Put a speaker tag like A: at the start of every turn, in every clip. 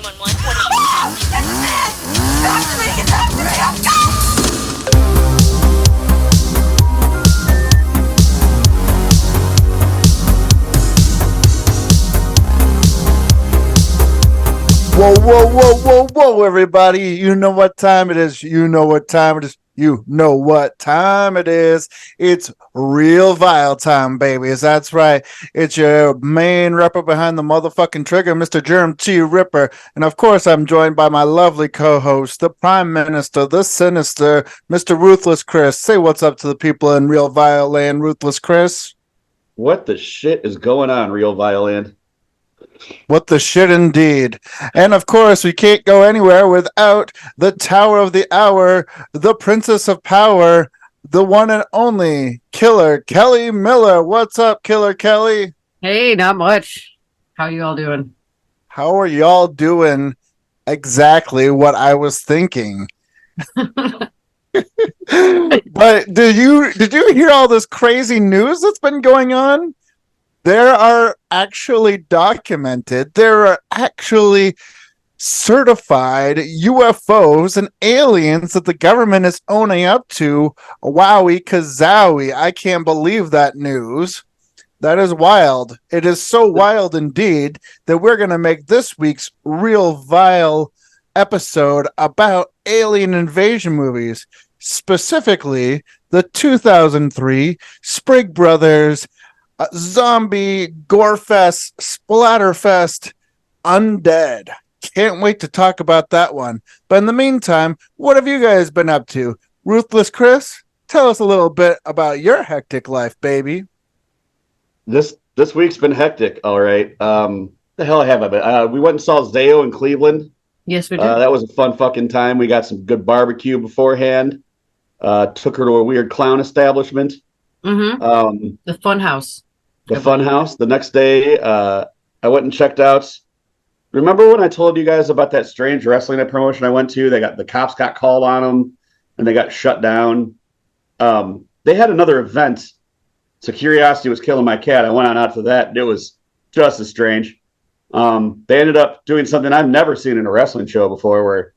A: 911. What are you?
B: Whoa, whoa, whoa, whoa, whoa, everybody. You know what time it is. You know what time it is. You know what time it is. It's real vile time, babies. That's right. It's your main rapper behind the motherfucking trigger, Mr. Germ T. Ripper. And of course, I'm joined by my lovely co-host, the Prime Minister, the Sinister, Mr. Ruthless Chris. Say what's up to the people in real vile land, Ruthless Chris.
C: What the shit is going on, Real Violand?
B: What the shit indeed. And of course, we can't go anywhere without the Tower of the Hour, the Princess of Power, the one and only Killer Kelly Miller. What's up, Killer Kelly?
D: Hey, not much. How you all doing?
B: How are y'all doing? Exactly what I was thinking. But did you hear all this crazy news that's been going on? There are actually documented, there are actually certified UFOs and aliens that the government is owning up to. Wowie kazowie. I can't believe that news. That is wild. It is so wild indeed that we're going to make this week's Real Vile episode about alien invasion movies, specifically the 2003 Sprigg Brothers zombie gorefest splatterfest Undead. Can't wait to talk about that one. But in the meantime, what have you guys been up to? Ruthless Chris, tell us a little bit about your hectic life, baby.
C: This week's been hectic. All right. The hell have I been? We went and saw Zayo in Cleveland.
D: Yes, we did.
C: That was a fun fucking time. We got some good barbecue beforehand. Took her to a weird clown establishment.
D: Mm-hmm. The Fun House.
C: The Fun House. The next day, I went and checked out. Remember when I told you guys about that strange wrestling promotion I went to? The cops got called on them, and they got shut down. They had another event. So Curiosity Was Killing My Cat. I went on out to that. And it was just as strange. They ended up doing something I've never seen in a wrestling show before, where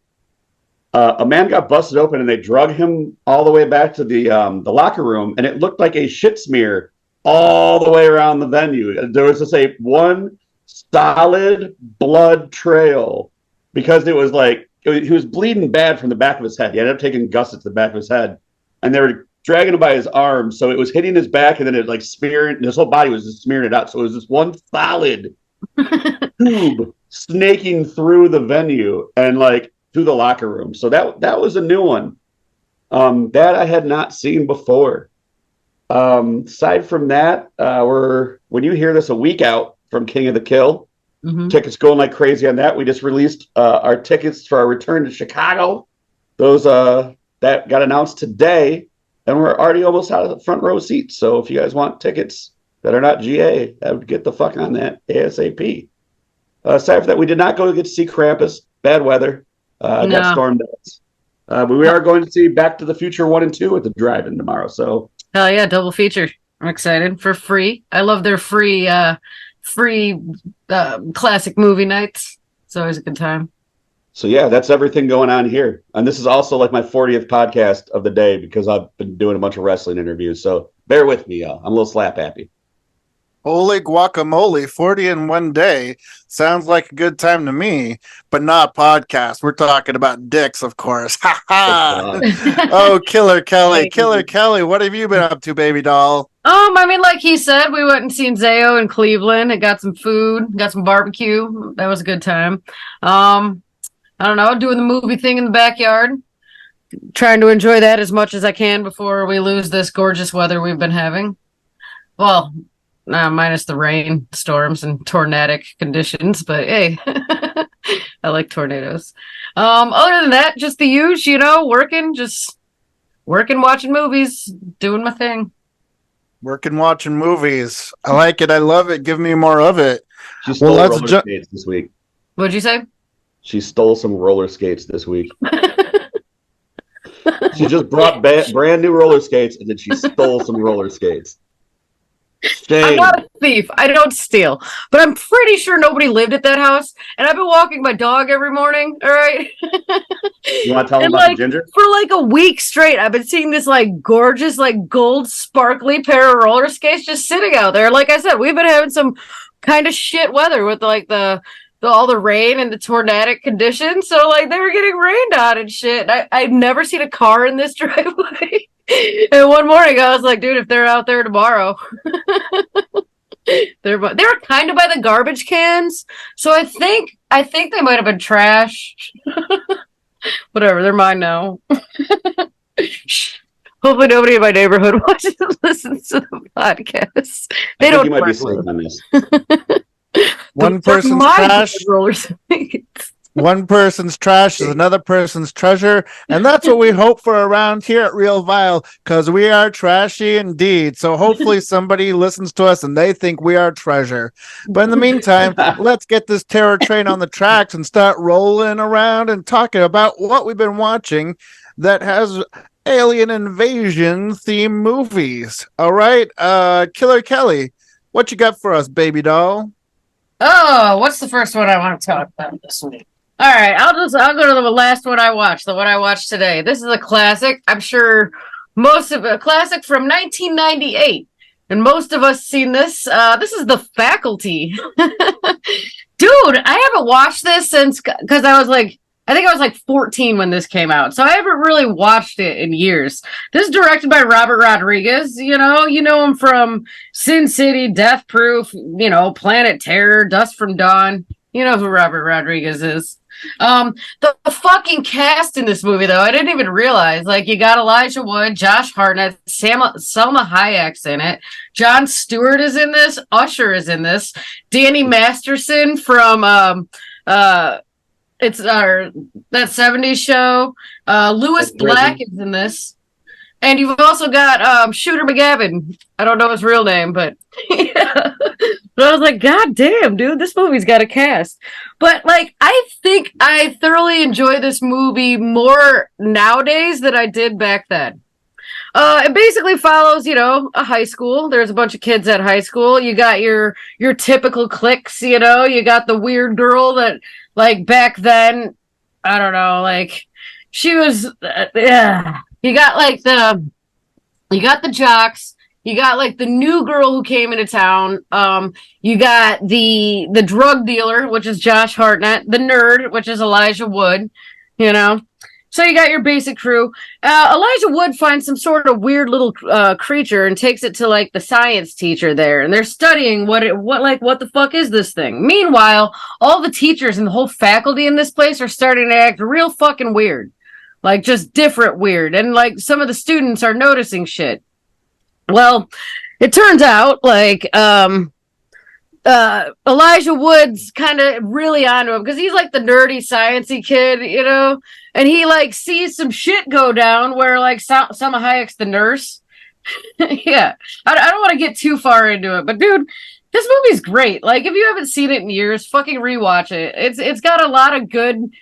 C: a man got busted open and they drug him all the way back to the locker room, and it looked like a shit smear all the way around the venue. There was just one solid blood trail, because it was like he was bleeding bad from the back of his head. He ended up taking gussets to the back of his head, and they were dragging him by his arms, so it was hitting his back, and then it smearing. His whole body was just smearing it out. So it was this one solid tube snaking through the venue and through the locker room. So that was a new one that I had not seen before. Aside from that, when you hear this a week out from King of the Kill, tickets going like crazy on that. We just released our tickets for our return to Chicago. Those that got announced today, and we're already almost out of the front row seats. So if you guys want tickets that are not GA, I would get the fuck on that ASAP. Aside from that, we did not go to get to see Krampus. Bad weather. Got stormed out. But we are going to see Back to the Future 1 and 2 at the drive-in tomorrow. So
D: hell yeah, double feature. I'm excited for free. I love their free classic movie nights. It's always a good time.
C: So yeah, that's everything going on here. And this is also my 40th podcast of the day, because I've been doing a bunch of wrestling interviews. So bear with me, y'all. I'm a little slap happy.
B: Holy guacamole, 40 in one day. Sounds like a good time to me, but not podcast. We're talking about dicks, of course. Ha ha! Oh, Killer Kelly. Killer Kelly, what have you been up to, baby doll?
D: I mean, like he said, we went and seen Zayo in Cleveland and got some food, got some barbecue. That was a good time. I don't know, doing the movie thing in the backyard. Trying to enjoy that as much as I can before we lose this gorgeous weather we've been having. Well, minus the rain, storms, and tornadic conditions, but hey, I like tornadoes. Other than that, just the usual, working, watching movies, doing my thing.
B: Working, watching movies. I like it. I love it. Give me more of it.
C: She stole roller skates this week.
D: What'd you say?
C: She stole some roller skates this week. She just brought brand new roller skates, and then she stole some roller skates.
D: I'm
C: Shame.
D: not a thief. I don't steal. But I'm pretty sure nobody lived at that house. And I've been walking my dog every morning. All right.
C: You want to tell them
D: And
C: about the
D: like
C: ginger?
D: for like a week straight, I've been seeing this like gorgeous, like gold sparkly pair of roller skates just sitting out there. Like I said, we've been having some kind of shit weather with like the all the rain and the tornadic conditions. So like they were getting rained on and shit. I've never seen a car in this driveway. And one morning I was like, dude, if they're out there tomorrow, they were kind of by the garbage cans. So I think they might have been trashed. Whatever, they're mine now. Hopefully nobody in my neighborhood watches and listens to the podcast.
C: I
D: They
C: think
D: don't
C: you might be
D: work
C: safe
D: with.
C: on this.
B: One
D: They're
B: person's
D: my
B: trash.
D: roller skates.
B: One person's trash is another person's treasure, and that's what we hope for around here at Real Vile, because we are trashy indeed. So hopefully somebody listens to us and they think we are treasure. But in the meantime, let's get this terror train on the tracks and start rolling around and talking about what we've been watching that has alien invasion themed movies. All right, Killer Kelly, what you got for us, baby doll?
D: Oh, what's the first one I want to talk about this week? All right, I'll go to the last one I watched, the one I watched today. This is a classic. I'm sure most of a classic from 1998, and most of us seen this. This is The Faculty. Dude, I haven't watched this since because I think I was like 14 when this came out, so I haven't really watched it in years. This is directed by Robert Rodriguez. You know him from Sin City, Death Proof, Planet Terror, Dust from Dawn. You know who Robert Rodriguez is. The fucking cast in this movie, though, I didn't even realize. Like, you got Elijah Wood, Josh Hartnett, Selma Hayek's in it. Jon Stewart is in this. Usher is in this. Danny Masterson from it's that 70s show. Lewis Black is in this. And you've also got Shooter McGavin. I don't know his real name, but yeah. But I was like, God damn, dude, this movie's got a cast. But like, I think I thoroughly enjoy this movie more nowadays than I did back then. It basically follows, a high school. There's a bunch of kids at high school. You got your typical cliques, you got the weird girl that, like, back then, I don't know, like, she was, yeah. You got the jocks. You got like the new girl who came into town. You got the drug dealer, which is Josh Hartnett, the nerd, which is Elijah Wood, So you got your basic crew. Elijah Wood finds some sort of weird little creature and takes it to like the science teacher there, and they're studying what the fuck is this thing. Meanwhile, all the teachers and the whole faculty in this place are starting to act real fucking weird. Like, just different weird. And, like, some of the students are noticing shit. Well, it turns out, like, Elijah Wood's kind of really onto him because he's, like, the nerdy, sciencey kid, And he, like, sees some shit go down where, like, Salma Hayek's the nurse. Yeah. I don't want to get too far into it. But, dude, this movie's great. Like, if you haven't seen it in years, fucking rewatch it. It's got a lot of good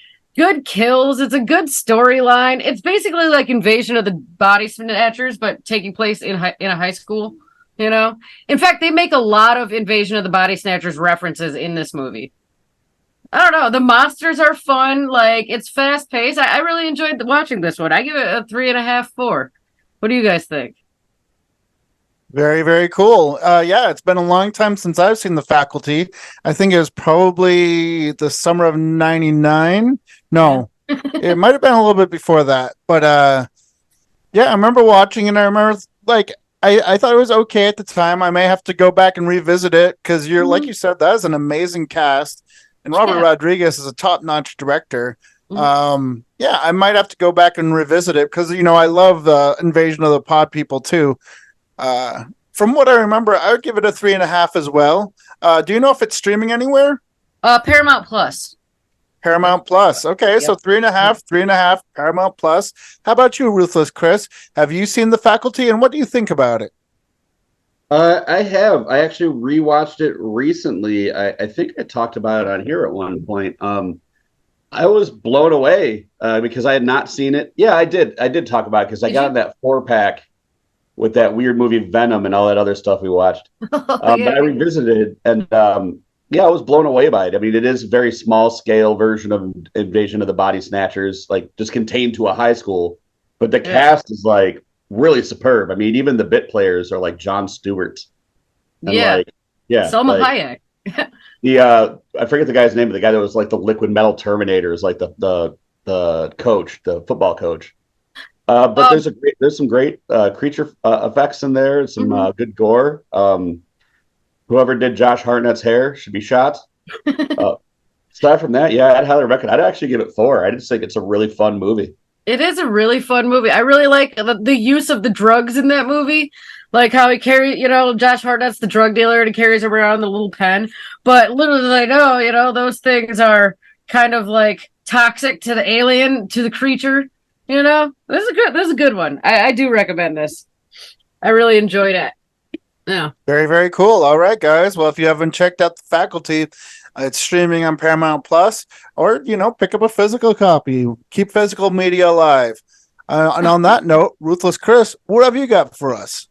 D: kills. It's a good storyline. It's basically like Invasion of the Body Snatchers, but taking place in a high school. In fact, they make a lot of Invasion of the Body Snatchers references in this movie. I don't know. The monsters are fun. Like, it's fast paced. I really enjoyed watching this one. I give it a 3.5, 4. What do you guys think?
B: Very, very cool. Yeah, it's been a long time since I've seen The Faculty. I think it was probably the summer of 99. No, it might have been a little bit before that. But yeah, I remember watching it. I remember, like, I thought it was okay at the time. I may have to go back and revisit it because like you said, that is an amazing cast. And Robert Rodriguez is a top-notch director. Yeah, I might have to go back and revisit it because, I love the Invasion of the Pod People too. From what I remember, I would give it a 3.5 as well. Do you know if it's streaming anywhere?
D: Paramount Plus.
B: Paramount Plus. Okay, yep. So 3.5, Paramount Plus. How about you, Ruthless Chris? Have you seen The Faculty, and what do you think about it?
C: I have. I actually rewatched it recently. I think I talked about it on here at one point. I was blown away because I had not seen it. Yeah, I did. I did talk about it because I got that 4-pack with that weird movie Venom and all that other stuff we watched.
D: Oh,
C: But I
D: yeah.
C: revisited it, and yeah, I was blown away by it. I mean, it is a very small scale version of Invasion of the Body Snatchers, like just contained to a high school. But the
D: Yeah.
C: cast is like really superb. I mean, even the bit players are like Jon Stewart and
D: Yeah.
C: like yeah,
D: Selma
C: like
D: Hayek.
C: the I forget the guy's name, but the guy that was like the liquid metal Terminators, like the coach, the football coach. But
D: Um,
C: there's some great creature effects in there, some
D: mhm.
C: good gore. Whoever did Josh Hartnett's hair should be shot. Uh, Aside from that, yeah, I'd highly recommend. I'd actually give it 4. I just think it's a really fun movie.
D: It is a really fun movie. I really like the use of the drugs in that movie. Like how he carry, Josh Hartnett's the drug dealer and he carries around the little pen. But little do they know, those things are kind of like toxic to the alien, to the creature. This is a good one. I do recommend this. I really enjoyed it. Yeah.
B: Very, very cool. All right, guys. Well, if you haven't checked out The Faculty, it's streaming on Paramount Plus, or pick up a physical copy. Keep physical media alive. And on that note, Ruthless Chris, what have you got for us?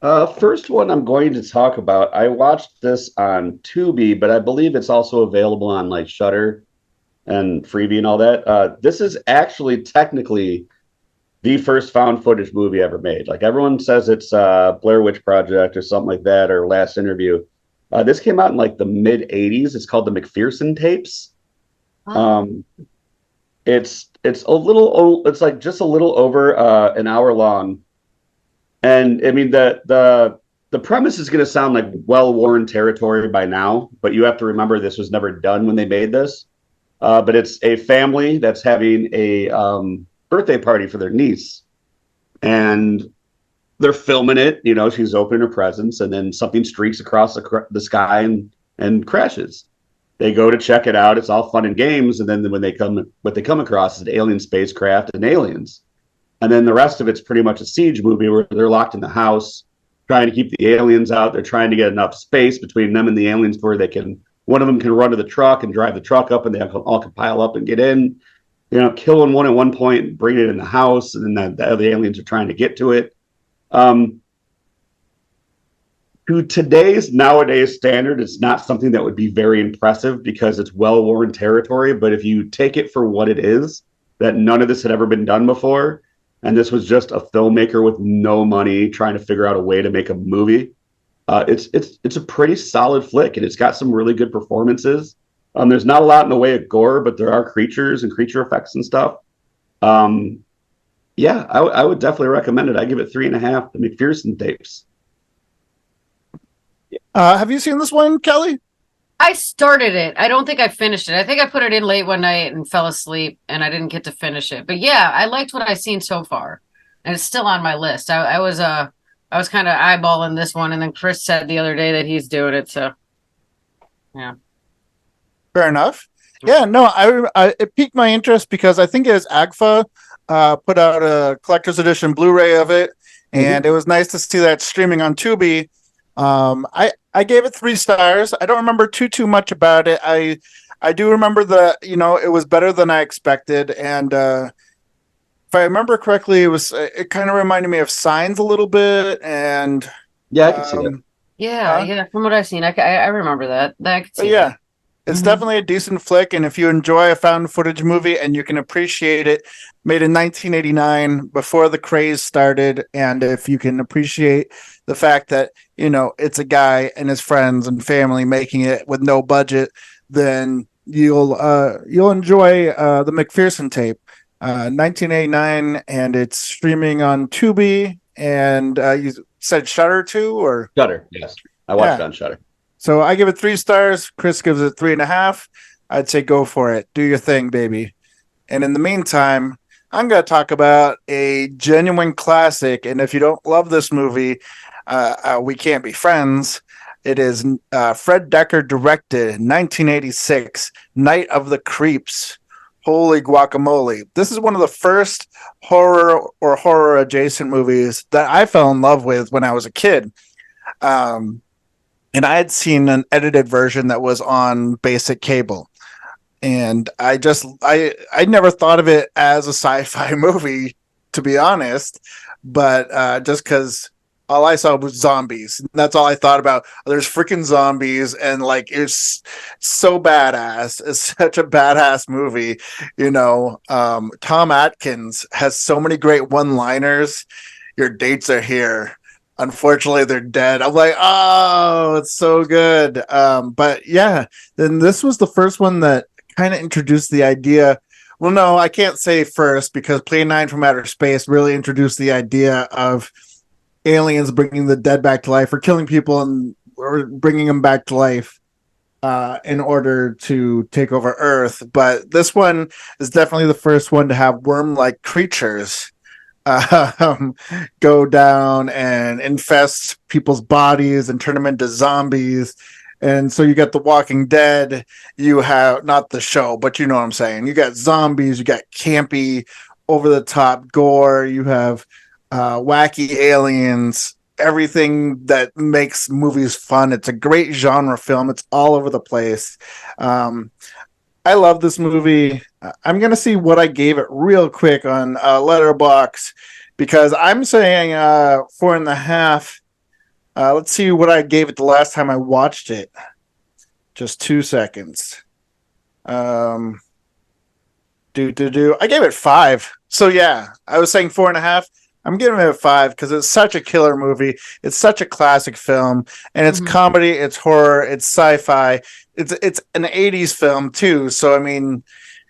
C: First one I'm going to talk about. I watched this on Tubi, but I believe it's also available on like Shudder and Freebie and all that. This is actually technically the first found footage movie ever made. Like everyone says it's Blair Witch Project or something like that, or Last Interview. This came out in like the mid '80s. It's called the McPherson tapes.
D: Oh.
C: Um, it's a little it's like just a little over an hour long, and I mean the premise is going to sound like well-worn territory by now, but you have to remember this was never done when they made this. But it's a family that's having a birthday party for their niece, and they're filming it. She's opening her presents, and then something streaks across the sky and crashes. They go to check it out. It's all fun and games, and then what they come across is an alien spacecraft and aliens. And then the rest of it's pretty much a siege movie where they're locked in the house, trying to keep the aliens out. They're trying to get enough space between them and the aliens where one of them can run to the truck and drive the truck up, and they all can pile up and get in. Killing one at one point and bringing it in the house, and then the other aliens are trying to get to it. To nowadays standard, it's not something that would be very impressive because it's well-worn territory. But if you take it for what it is, that none of this had ever been done before, and this was just a filmmaker with no money trying to figure out a way to make a movie, it's a pretty solid flick, and it's got some really good performances. There's not a lot in the way of gore, but there are creatures and creature effects and stuff. Yeah, I would definitely recommend it. I give it 3.5. The McPherson tapes.
B: Have you seen this one, Kelly?
D: I started it. I don't think I finished it. I think I put it in late one night and fell asleep and I didn't get to finish it. But yeah, I liked what I've seen so far. And it's still on my list. I was kind of eyeballing this one, and then Chris said the other day that he's doing it, so yeah.
B: Fair enough. Yeah, no, it piqued my interest because I think it was AGFA put out a collector's edition Blu-ray of it, and it was nice to see that streaming on Tubi. I gave it 3 stars. I don't remember too much about it. I do remember that it was better than I expected, and if I remember correctly, it kind of reminded me of Signs a little bit, and
C: Yeah, I can see that.
D: Yeah. From what I've seen, I remember that. I could see
B: yeah.
D: that.
B: It's definitely a decent flick, and if you enjoy a found footage movie and you can appreciate it, made in 1989 before the craze started, and if you can appreciate the fact that it's a guy and his friends and family making it with no budget, then you'll enjoy the McPherson tape, 1989, and it's streaming on Tubi. And you said Shudder too, or
C: Shudder? Yes, I watched it on Shudder.
B: So I give it 3 stars. Chris gives it 3.5. I'd say go for it. Do your thing, baby. And in the meantime, I'm going to talk about a genuine classic. And if you don't love this movie, we can't be friends. It is Fred Decker directed 1986, Night of the Creeps. Holy guacamole. This is one of the first horror or horror adjacent movies that I fell in love with when I was a kid. And I had seen an edited version that was on basic cable. And I never thought of it as a sci-fi movie, to be honest. but just because all I saw was zombies. That's all I thought about. There's freaking zombies, and like it's so badass. It's such a badass movie. Tom Atkins has so many great one-liners. Your dates are here. Unfortunately, they're dead. I'm like, oh, it's so good. But yeah, then this was the first one that kind of introduced the idea. Well, no, I can't say first because Plane 9 from Outer Space really introduced the idea of aliens bringing the dead back to life or killing people or bringing them back to life in order to take over Earth. But this one is definitely the first one to have worm-like creatures um, go down and infest people's bodies and turn them into zombies. And so you got The Walking Dead, you have not the show, but you know what I'm saying. You got zombies, you got campy, over the top gore, you have wacky aliens, everything that makes movies fun. It's a great genre film. It's all over the place. I love this movie. I'm gonna see what I gave it real quick on Letterboxd because I'm saying 4.5. Let's see what I gave it the last time I watched it. Just 2 seconds. I gave it 5. So yeah, I was saying 4.5. I'm giving it a 5 because it's such a killer movie. It's such a classic film, and it's comedy, it's horror, it's sci-fi. It's an 80s film too. So I mean,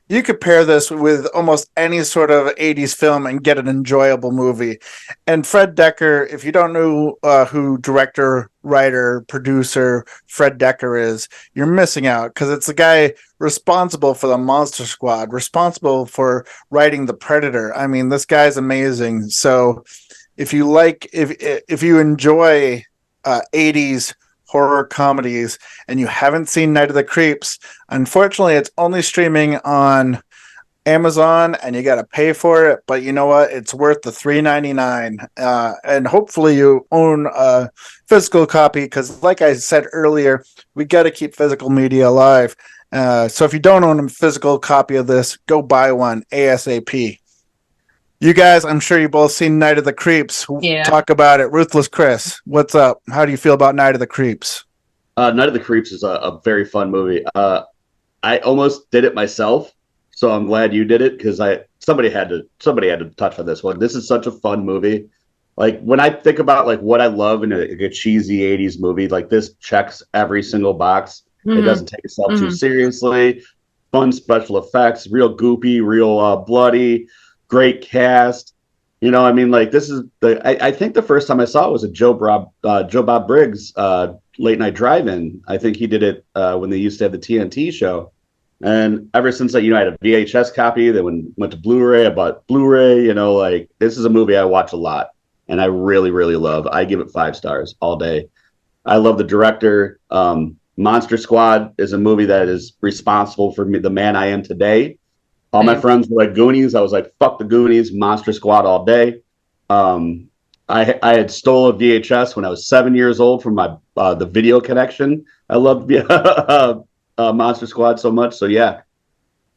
B: you could pair this with almost any sort of 80s film and get an enjoyable movie. And Fred Dekker, if you don't know who director, writer, producer Fred Dekker is, you're missing out because it's the guy responsible for the Monster Squad, responsible for writing The Predator. I mean, this guy's amazing. So if you enjoy 80s horror comedies and you haven't seen Night of the Creeps, unfortunately it's only streaming on Amazon and you got to pay for it, but you know what, it's worth the $3.99 and hopefully you own a physical copy because like I said earlier, we got to keep physical media alive. So if you don't own a physical copy of this, go buy one ASAP. You guys, I'm sure you both seen Night of the Creeps.
D: Yeah.
B: Talk about it. Ruthless Chris, what's up? How do you feel about Night of the Creeps?
C: Night of the Creeps is a very fun movie. I almost did it myself, so I'm glad you did it because somebody had to touch on this one. This is such a fun movie. Like when I think about like what I love in a cheesy 80s movie, like this checks every single box. It doesn't take itself too seriously. Fun special effects, real goopy, real bloody. Great cast, I mean, like this is I think the first time I saw it was a Joe Bob Briggs late night drive-in. I think he did it when they used to have the TNT show, and ever since that, I had a VHS copy. Then went to Blu-ray. I bought Blu-ray. Like this is a movie I watch a lot, and I really, really love. I give it 5 stars all day. I love the director. Monster Squad is a movie that is responsible for me, the man I am today. All my friends were like Goonies. I was like, fuck the Goonies, Monster Squad all day. I had stole a VHS when I was 7 years old from my the video connection. I loved Monster Squad so much. So yeah,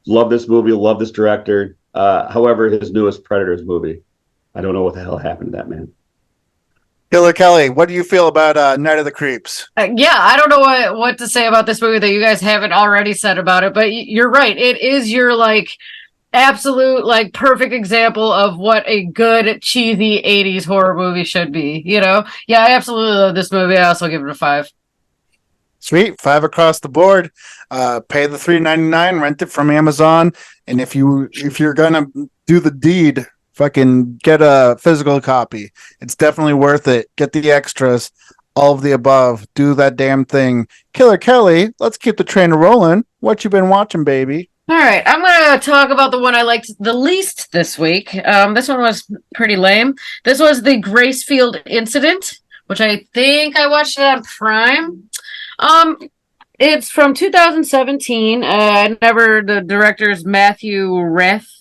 C: love this movie, love this director. However, his newest Predators movie, I don't know what the hell happened to that man.
B: Killer Kelly, what do you feel about Night of the Creeps?
D: Yeah, I don't know what to say about this movie that you guys haven't already said about it, but you're right. It is your like absolute like perfect example of what a good cheesy 80s horror movie should be. Yeah, I absolutely love this movie. I also give it a 5.
B: Sweet, 5 across the board. Pay the $3.99, rent it from Amazon, and if you're gonna do the deed, fucking get a physical copy. It's definitely worth it. Get the extras, all of the above. Do that damn thing. Killer Kelly, let's keep the train rolling. What you been watching, baby?
D: All right, I'm going to talk about the one I liked the least this week. This one was pretty lame. This was the Gracefield Incident, which I think I watched it on Prime. It's from 2017. The director's Matthew Rath.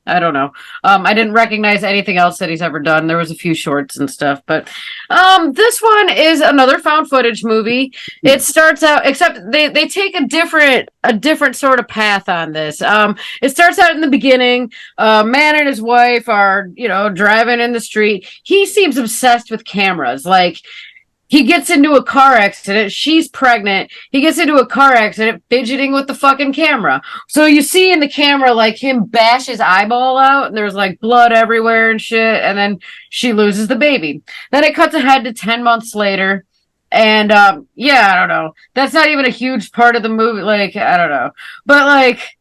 D: I don't know. I didn't recognize anything else that he's ever done. There was a few shorts and stuff, but this one is another found footage movie. It starts out, except they take a different sort of path on this. It starts out in the beginning. Man and his wife are, driving in the street. He seems obsessed with cameras. Like, he gets into a car accident. She's pregnant. He gets into a car accident, fidgeting with the fucking camera. So you see in the camera, like, him bash his eyeball out, and there's, like, blood everywhere and shit, and then she loses the baby. Then it cuts ahead to 10 months later, and, yeah, I don't know. That's not even a huge part of the movie. Like, I don't know. But, like,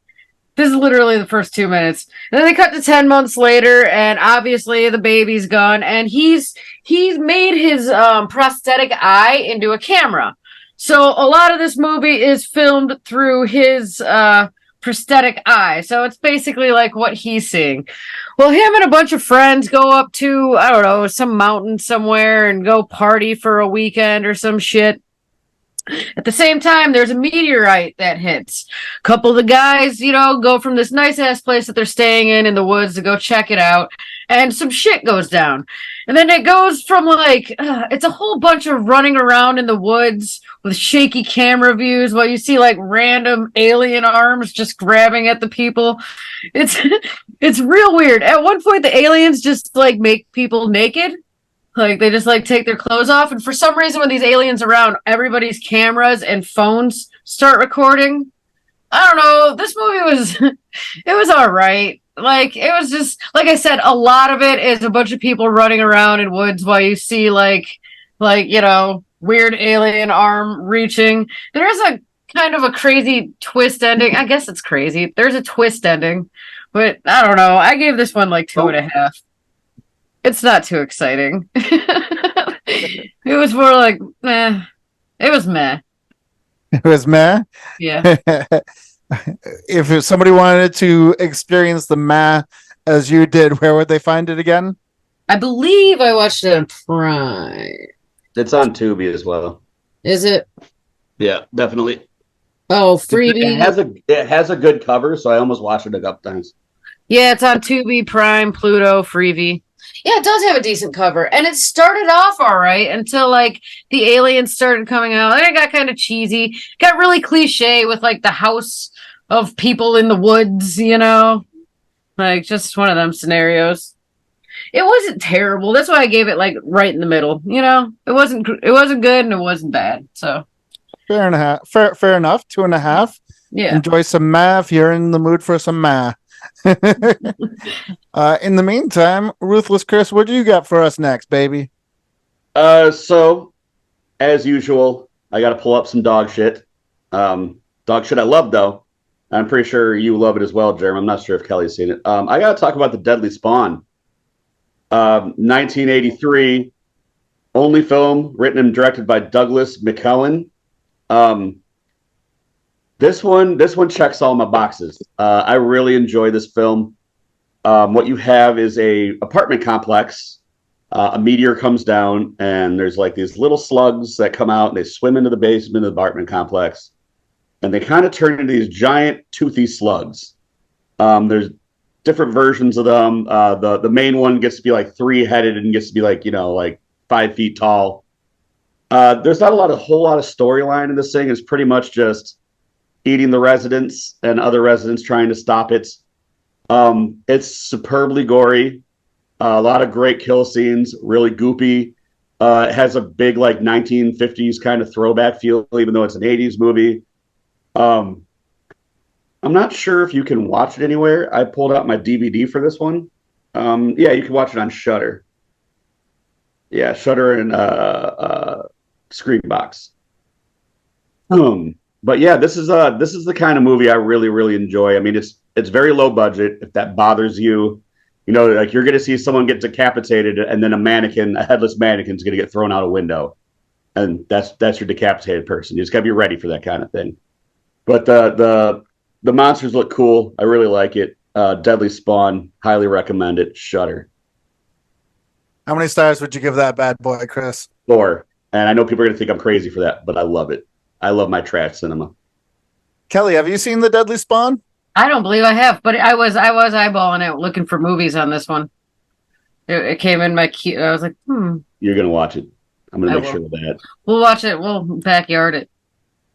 D: this is literally the first 2 minutes. And then they cut to 10 months later, and obviously the baby's gone, and he's made his prosthetic eye into a camera. So a lot of this movie is filmed through his prosthetic eye. So it's basically like what he's seeing. Well, him and a bunch of friends go up to, I don't know, some mountain somewhere and go party for a weekend or some shit. At the same time, there's a meteorite that hits. A couple of the guys, go from this nice ass place that they're staying in the woods to go check it out, and some shit goes down. And then it goes from it's a whole bunch of running around in the woods with shaky camera views while you see like random alien arms just grabbing at the people. It's it's real weird. At one point, the aliens just like make people naked. Like, they just, like, take their clothes off. And for some reason, when these aliens are around, everybody's cameras and phones start recording. I don't know. This movie it was all right. Like, it was just, like I said, a lot of it is a bunch of people running around in woods while you see, weird alien arm reaching. There's a kind of a crazy twist ending. I guess it's crazy. There's a twist ending. But, I don't know. I gave this one, like, 2.5. It's not too exciting. It was more like, meh. It was meh.
B: It was meh?
D: Yeah.
B: If somebody wanted to experience the meh as you did, where would they find it again?
D: I believe I watched it on Prime.
C: It's on Tubi as well.
D: Is it?
C: Yeah, definitely.
D: Oh, freebie.
C: It has a good cover, so I almost watched it a couple times.
D: Yeah, it's on Tubi, Prime, Pluto, Freebie. Yeah, it does have a decent cover. And it started off all right until, like, the aliens started coming out. And it got kind of cheesy. Got really cliche with, like, the house of people in the woods, Like, just one of them scenarios. It wasn't terrible. That's why I gave it, like, right in the middle, It wasn't good and it wasn't bad, so.
B: Fair enough. 2.5.
D: Yeah.
B: Enjoy some math. You're in the mood for some math. In the meantime, Ruthless Chris, what do you got for us next, baby?
C: So as usual, I got to pull up some dog shit. Dog shit I love, though. I'm pretty sure you love it as well, Jeremy. I'm not sure if Kelly's seen it. I got to talk about The Deadly Spawn. 1983, only film written and directed by Douglas McKellen. This one checks all my boxes. I really enjoy this film. What you have is a apartment complex. A meteor comes down, and there's like these little slugs that come out, and they swim into the basement of the apartment complex, and they kind of turn into these giant toothy slugs. There's different versions of them. The main one gets to be like 3-headed and gets to be like 5 feet tall. There's not a whole lot of storyline in this thing. It's pretty much just eating the residents and other residents trying to stop it. It's superbly gory. A lot of great kill scenes, really goopy. It has a big 1950s kind of throwback feel, even though it's an 80s movie. I'm not sure if you can watch it anywhere. I pulled out my DVD for this one. Yeah, you can watch it on Shudder. Yeah, Shudder and Screenbox. But yeah, this is the kind of movie I really, really enjoy. I mean, it's very low budget. If that bothers you, you're going to see someone get decapitated, and then a headless mannequin, is going to get thrown out a window, and that's your decapitated person. You just got to be ready for that kind of thing. But the monsters look cool. I really like it. Deadly Spawn, highly recommend it. Shudder.
B: How many stars would you give that bad boy, Chris?
C: 4. And I know people are going to think I'm crazy for that, but I love it. I love my trash cinema.
B: Kelly, have you seen The Deadly Spawn?
D: I don't believe I have, but I was eyeballing it, looking for movies on this one. It came in my queue. I was like,
C: You're gonna watch it. I'm gonna
D: I
C: make
D: will.
C: sure of that.
D: We'll watch it. We'll backyard it.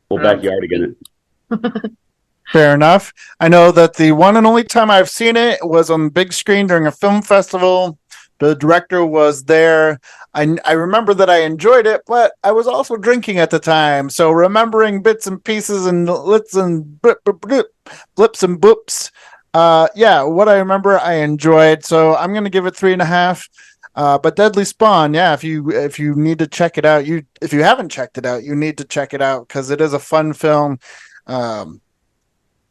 C: We'll backyard again it.
B: Fair enough. I know that the one and only time I've seen it was on the big screen during a film festival. The director was there. I remember that I enjoyed it, but I was also drinking at the time. So remembering bits and pieces and lits and blips and boops. Yeah, what I remember I enjoyed. So I'm gonna give it 3.5. But Deadly Spawn, yeah, if you need to check it out, if you haven't checked it out, you need to check it out because it is a fun film. Um,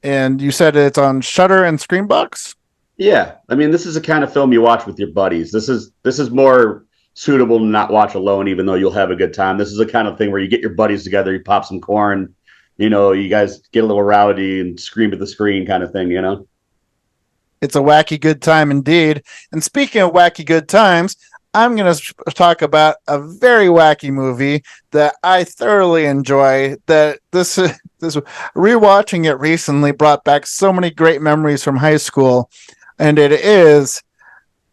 B: and you said it's on Shutter and Screenbox?
C: Yeah, I mean, this is the kind of film you watch with your buddies. This is more suitable to not watch alone, even though you'll have a good time. This is the kind of thing where you get your buddies together, you pop some corn, you guys get a little rowdy and scream at the screen, kind of thing.
B: It's a wacky good time indeed. And speaking of wacky good times, I'm going to talk about a very wacky movie that I thoroughly enjoy. That this rewatching it recently brought back so many great memories from high school, and it is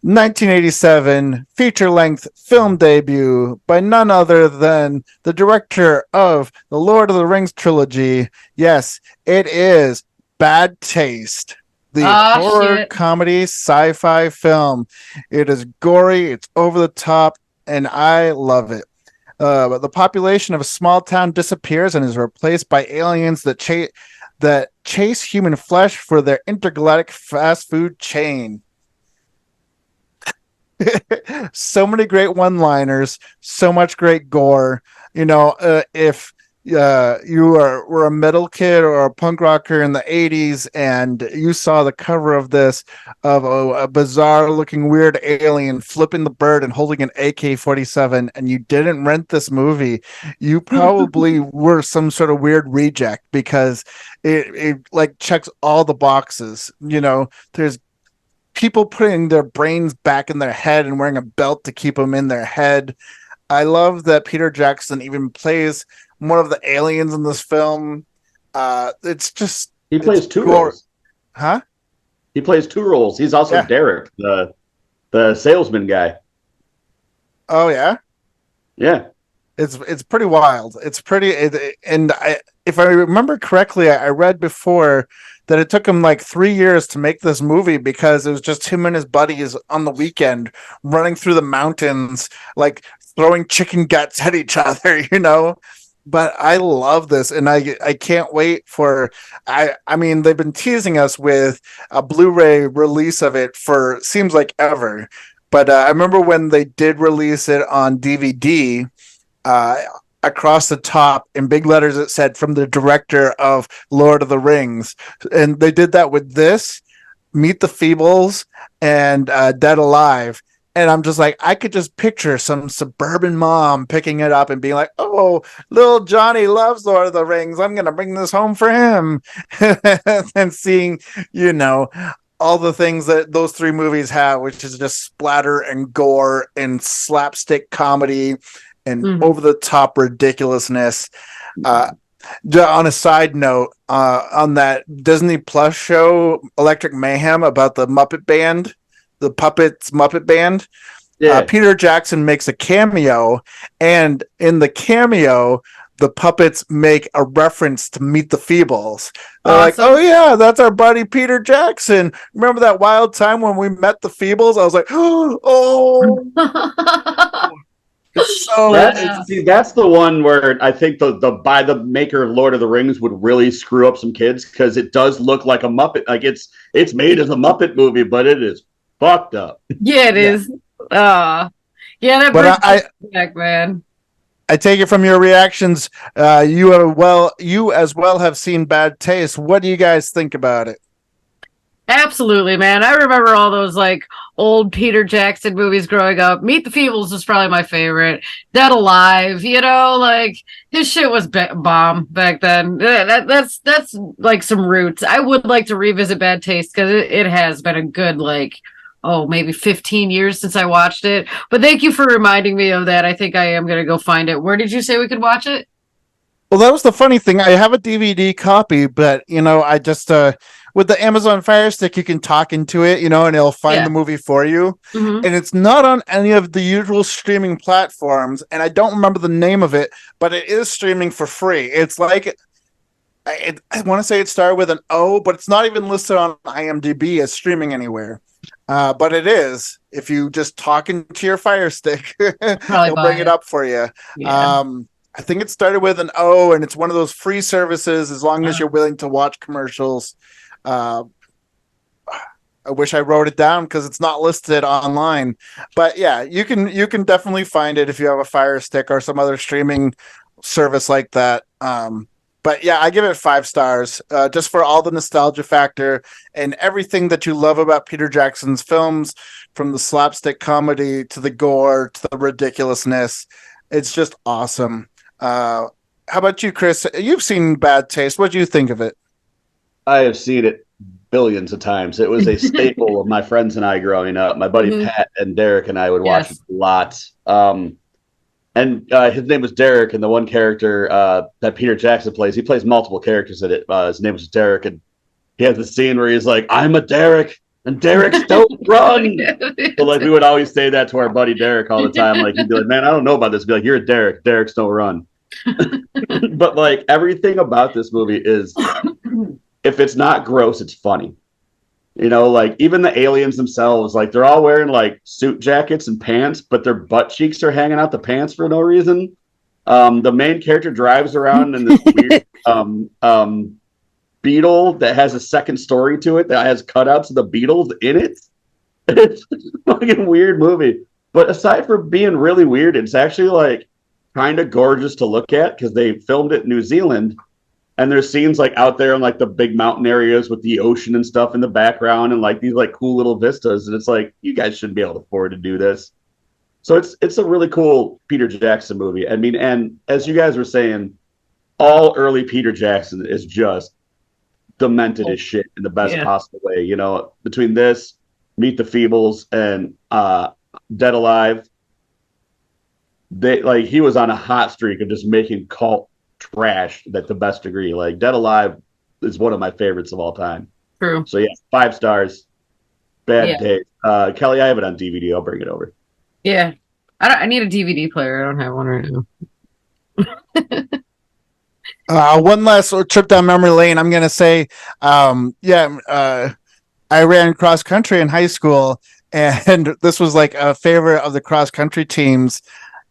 B: 1987 feature-length film debut by none other than the director of the Lord of the Rings trilogy. Yes, it is Bad Taste, the horror
D: Shit.
B: comedy sci-fi film. It is gory, it's over the top, and I love it. The population of a small town disappears and is replaced by aliens that chase human flesh for their intergalactic fast food chain. So many great one-liners, so much great gore. If you were a metal kid or a punk rocker in the 80s and you saw the cover of this of a bizarre looking weird alien flipping the bird and holding an AK-47 and you didn't rent this movie, you probably were some sort of weird reject because it like checks all the boxes. There's people putting their brains back in their head and wearing a belt to keep them in their head. I love that Peter Jackson even plays one of the aliens in this film. It's just
C: He plays two
B: gore.
C: roles.
B: Huh?
C: He plays two roles. He's also
B: Yeah.
C: Derek, the salesman guy.
B: Oh yeah.
C: Yeah.
B: It's pretty wild. It's pretty, if I remember correctly, I read before that it took him like 3 years to make this movie because it was just him and his buddies on the weekend running through the mountains, like throwing chicken guts at each other. But I love this, and I can't wait for. I mean, they've been teasing us with a Blu-ray release of it for seems like ever. But I remember when they did release it on DVD. Across the top in big letters it said from the director of Lord of the Rings, and they did that with this, Meet the Feebles, and Dead Alive. And I'm just like, I could just picture some suburban mom picking it up and being like, oh, little Johnny loves Lord of the Rings, I'm gonna bring this home for him. And seeing all the things that those three movies have, which is just splatter and gore and slapstick comedy and over the top ridiculousness. On a side note, on that Disney Plus show, Electric Mayhem, about the Muppet Band, the Puppets Muppet Band,
C: Yeah.
B: Peter Jackson makes a cameo, and in the cameo, the puppets make a reference to Meet the Feebles. They're like,
D: Awesome.
B: oh yeah, that's our buddy Peter Jackson. Remember that wild time when we met the Feebles? I was like, oh, it's so
C: That's the one where I think the maker of Lord of the Rings would really screw up some kids because it does look like a Muppet. Like it's made as a Muppet movie, but it is fucked up.
D: Yeah, it is. Yeah, that
B: But
D: brings me back, man.
B: I take it from your reactions. You as well have seen Bad Taste. What do you guys think about it?
D: Absolutely, man. I remember all those like old Peter Jackson movies growing up. Meet the Feebles was probably my favorite. Dead Alive, like his shit was bomb back then. That's like some roots. I would like to revisit Bad Taste because it has been a good maybe 15 years since I watched it. But thank you for reminding me of that. I think I am gonna go find it. Where did you say we could watch it?
B: Well, that was the funny thing. I have a DVD copy, but I just with the Amazon Fire Stick, you can talk into it, and it'll find the movie for you.
D: Mm-hmm.
B: And it's not on any of the usual streaming platforms. And I don't remember the name of it, but it is streaming for free. It's like, I want to say it started with an O, but it's not even listed on IMDb as streaming anywhere. But it is. If you just talk into your Fire Stick, it'll bring it up for you.
D: Yeah.
B: I think it started with an O, and it's one of those free services as long as you're willing to watch commercials. I wish I wrote it down because it's not listed online. But yeah, you can definitely find it if you have a Fire Stick or some other streaming service like that. But yeah, I give it 5 stars just for all the nostalgia factor and everything that you love about Peter Jackson's films, from the slapstick comedy to the gore to the ridiculousness. It's just awesome. How about you, Chris? You've seen Bad Taste. What do you think of it?
C: I have seen it billions of times. It was a staple of my friends and I growing up. My buddy Pat and Derek and I would watch it a lot. And his name was Derek, and the one character that Peter Jackson plays, he plays multiple characters in it. His name was Derek, and he has the scene where he's like, "I'm a Derek, and Derek's don't run." So like we would always say that to our buddy Derek all the time. Like he'd be like, "Man, I don't know about this." Be like, "You're a Derek. Derek's don't run." But like everything about this movie is, if it's not gross, it's funny. Like even the aliens themselves, like they're all wearing like suit jackets and pants, but their butt cheeks are hanging out the pants for no reason. The main character drives around in this weird Beetle that has a second story to it that has cutouts of the Beatles in it. It's a fucking weird movie. But aside from being really weird, it's actually like kind of gorgeous to look at because they filmed it in New Zealand. And there's scenes like out there in like the big mountain areas with the ocean and stuff in the background and like these like cool little vistas. And it's like, you guys shouldn't be able to afford to do this. So it's a really cool Peter Jackson movie. I mean, and as you guys were saying, all early Peter Jackson is just demented as shit in the best possible way. Between this, Meet the Feebles, and Dead Alive, he was on a hot streak of just making cult trash at the best degree. Like Dead Alive is one of my favorites of all time.
D: True.
C: So yeah, 5 stars. Bad Taste. Kelly, I have it on DVD. I'll bring it over.
D: Yeah. I need a DVD player. I don't have one right now.
B: One last trip down memory lane. I'm gonna say, I ran cross country in high school, and this was like a favorite of the cross country teams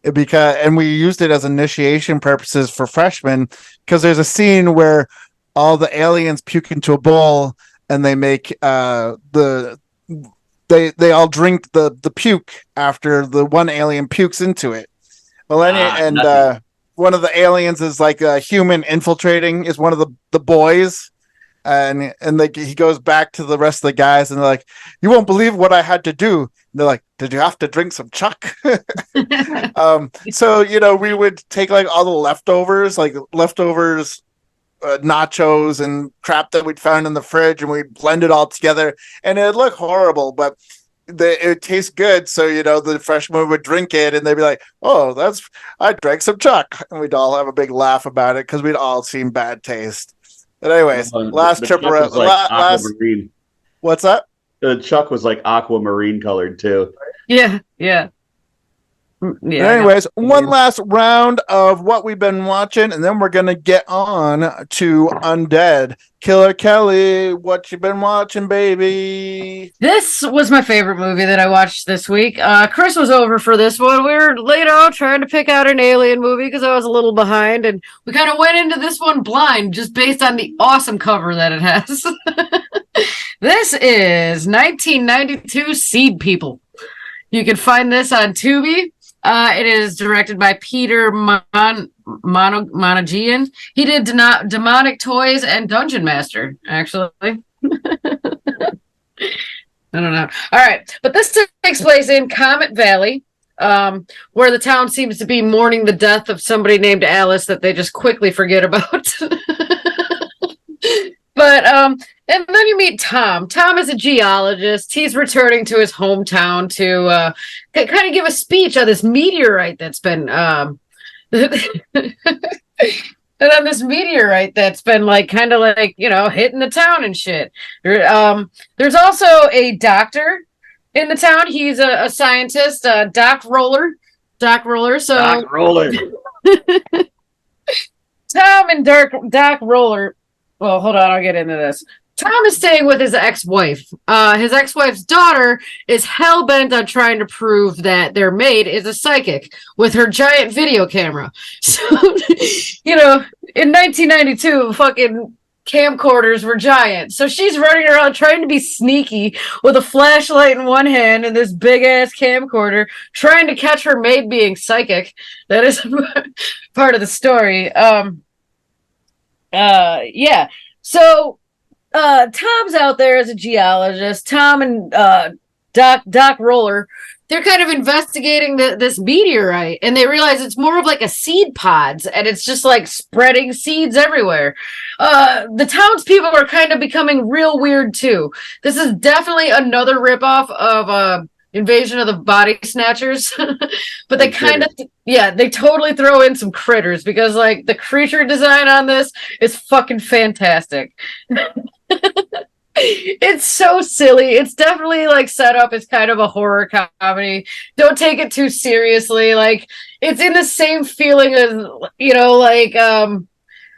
B: and we used it as initiation purposes for freshmen because there's a scene where all the aliens puke into a bowl and they make they all drink the puke after the one alien pukes into it. Well, one of the aliens is like a human infiltrating is one of the boys. And he goes back to the rest of the guys and they're like, "You won't believe what I had to do." And they're like, "Did you have to drink some chuck?" So we would take like all the leftovers, nachos and crap that we'd found in the fridge, and we'd blend it all together, and it'd look horrible, but it tastes good. So the freshmen would drink it, and they'd be like, "Oh, I drank some chuck," and we'd all have a big laugh about it because we'd all seen Bad Taste. But anyways, last trip around.
C: Aquamarine.
B: What's that?
C: The Chuck was like aquamarine colored too.
D: Yeah.
B: Anyways, one last round of what we've been watching, and then we're gonna get on to Undead. Killer Kelly, what you been watching, baby?
D: This was my favorite movie that I watched this week. Chris was over for this one. We were laid out trying to pick out an alien movie because I was a little behind, and we kind of went into this one blind just based on the awesome cover that it has. This is 1992 Seed People. You can find this on Tubi. It is directed by Peter Monagian. He did Demonic Toys and Dungeon Master, actually. I don't know. All right. But this takes place in Comet Valley, where the town seems to be mourning the death of somebody named Alice that they just quickly forget about. But and then you meet Tom. Tom is a geologist. He's returning to his hometown to kind of give a speech on this meteorite that's been And then this meteorite that's been like kind of like, hitting the town and shit. There's also a doctor in the town. He's a scientist, Doc Roller. Doc Roller. So
C: Doc Roller.
D: Tom and Doc Roller. Well, hold on, I'll get into this. Tom is staying with his ex-wife. His ex-wife's daughter is hell-bent on trying to prove that their maid is a psychic with her giant video camera. So, in 1992, fucking camcorders were giant. So she's running around trying to be sneaky with a flashlight in one hand and this big-ass camcorder, trying to catch her maid being psychic. That is part of the story. Yeah. So... Tom's out there as a geologist. Tom and Doc Roller, they're kind of investigating this meteorite, and they realize it's more of like a seed pods, and it's just like spreading seeds everywhere. The townspeople are kind of becoming real weird too. This is definitely another ripoff of Invasion of the Body Snatchers, but they kind of, they totally throw in some critters because like the creature design on this is fucking fantastic. It's so silly. It's definitely like set up as kind of a horror comedy. Don't take it too seriously. Like it's in the same feeling as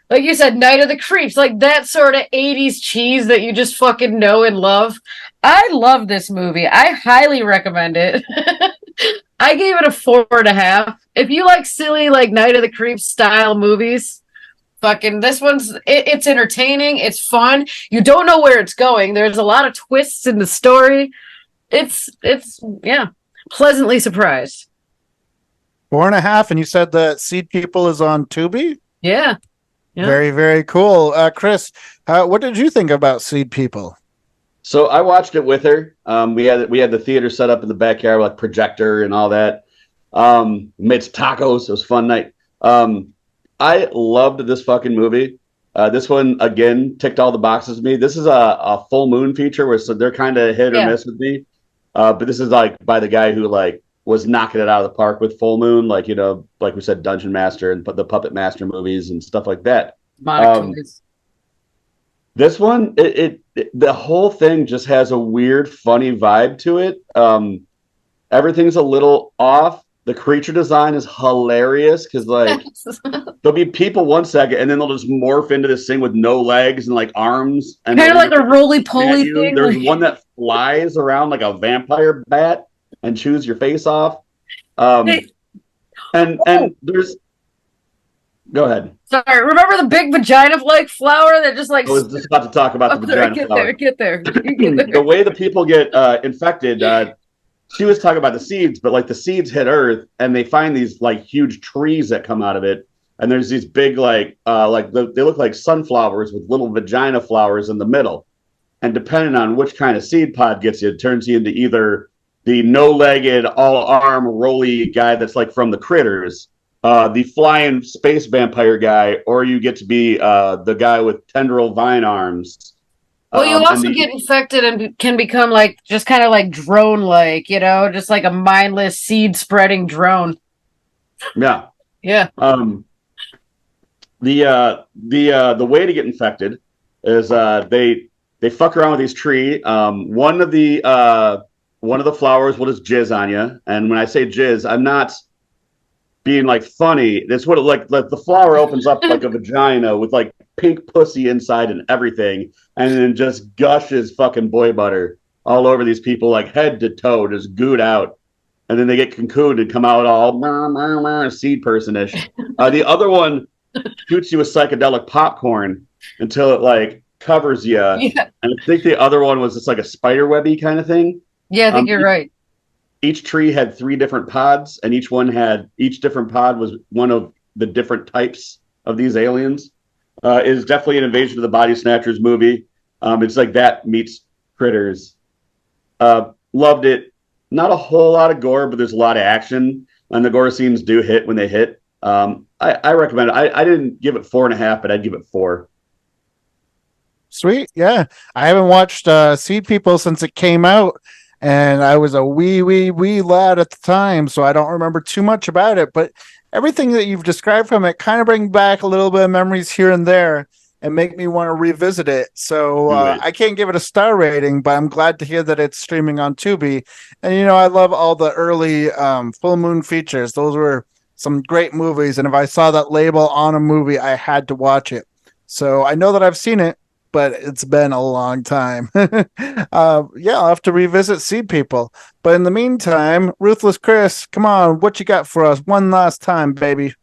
D: like you said, Night of the Creeps, like that sort of 80s cheese that you just fucking know and love. I love this movie. I highly recommend it. I gave it a 4.5. If you like silly like Night of the Creeps style movies, fucking this it's entertaining, it's fun. You don't know where it's going. There's a lot of twists in the story. It's pleasantly surprised.
B: 4.5, and you said the Seed People is on Tubi?
D: Yeah.
B: Very, very cool. Chris, what did you think about Seed People?
C: So I watched it with her. We had the theater set up in the backyard with like projector and all that. Made some tacos. It was a fun night. I loved this fucking movie. This one, again, ticked all the boxes with me. This is a full moon feature where they're kind of hit or miss with me. But this is like by the guy who like was knocking it out of the park with Full Moon, like, like we said, Dungeon Master and the Puppet Master movies and stuff like that. This one, the whole thing just has a weird, funny vibe to it. Everything's a little off. The creature design is hilarious because like there'll be people 1 second and then they'll just morph into this thing with no legs and like arms and
D: kind of like a roly-poly thing.
C: There's one that flies around like a vampire bat and chews your face off. And there's go ahead.
D: Sorry, remember the big vagina-like flower that just like
C: I was just about to talk about the vagina flower.
D: Get there.
C: The way the people get infected, she was talking about the seeds, but like the seeds hit Earth and they find these like huge trees that come out of it. And there's these big, they look like sunflowers with little vagina flowers in the middle. And depending on which kind of seed pod gets you, it turns you into either the no-legged, all-arm, roly guy that's like from the Critters, the flying space vampire guy, or you get to be the guy with tendril vine arms.
D: Well, you also get infected and can become like just kind of like drone-like, just like a mindless seed-spreading drone.
C: Yeah.
D: Yeah.
C: The way to get infected is they fuck around with these trees. One of the flowers will just jizz on you, and when I say jizz, I'm not being like funny. That's what it like the flower opens up like a vagina with like pink pussy inside and everything, and then just gushes fucking boy butter all over these people, like head to toe, just gooed out. And then they get cocooned and come out all seed person-ish. The other one shoots you with psychedelic popcorn until it like covers you. Yeah. And I think the other one was just like a spider webby kind of thing.
D: Yeah, I think you're right.
C: Each tree had 3 different pods, and each different pod was one of the different types of these aliens. It is definitely an Invasion of the Body Snatchers movie. It's like that meets Critters. Loved it. Not a whole lot of gore, but there's a lot of action, and the gore scenes do hit when they hit. I recommend it. I didn't give it 4.5, but I'd give it 4.
B: Sweet, yeah. I haven't watched Seed People since it came out, and I was a wee lad at the time, so I don't remember too much about it. But everything that you've described from it kind of bring back a little bit of memories here and there and make me want to revisit it. So I can't give it a star rating, but I'm glad to hear that it's streaming on Tubi. And I love all the early full moon features. Those were some great movies, and if I saw that label on a movie, I had to watch it. So I know that I've seen it, but it's been a long time. I'll have to revisit Seed People. But in the meantime, Ruthless Chris, come on, what you got for us one last time, baby?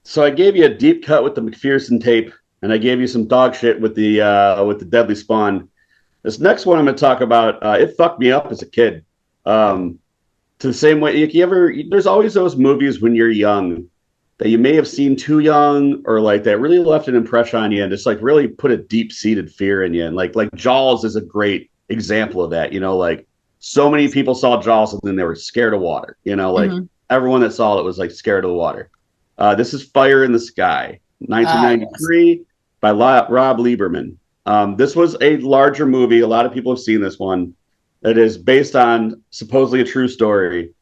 C: So I gave you a deep cut with the McPherson tape, and I gave you some dog shit with the Deadly Spawn. This next one I'm going to talk about, it fucked me up as a kid. To the same way, there's always those movies when you're young that you may have seen too young, or like that really left an impression on you and just like really put a deep-seated fear in you. And like Jaws is a great example of that. Like so many people saw Jaws and then they were scared of water. Everyone that saw it was like scared of the water. This is Fire in the Sky, 1993 by Rob Lieberman. This was a larger movie. A lot of people have seen this one. It is based on supposedly a true story,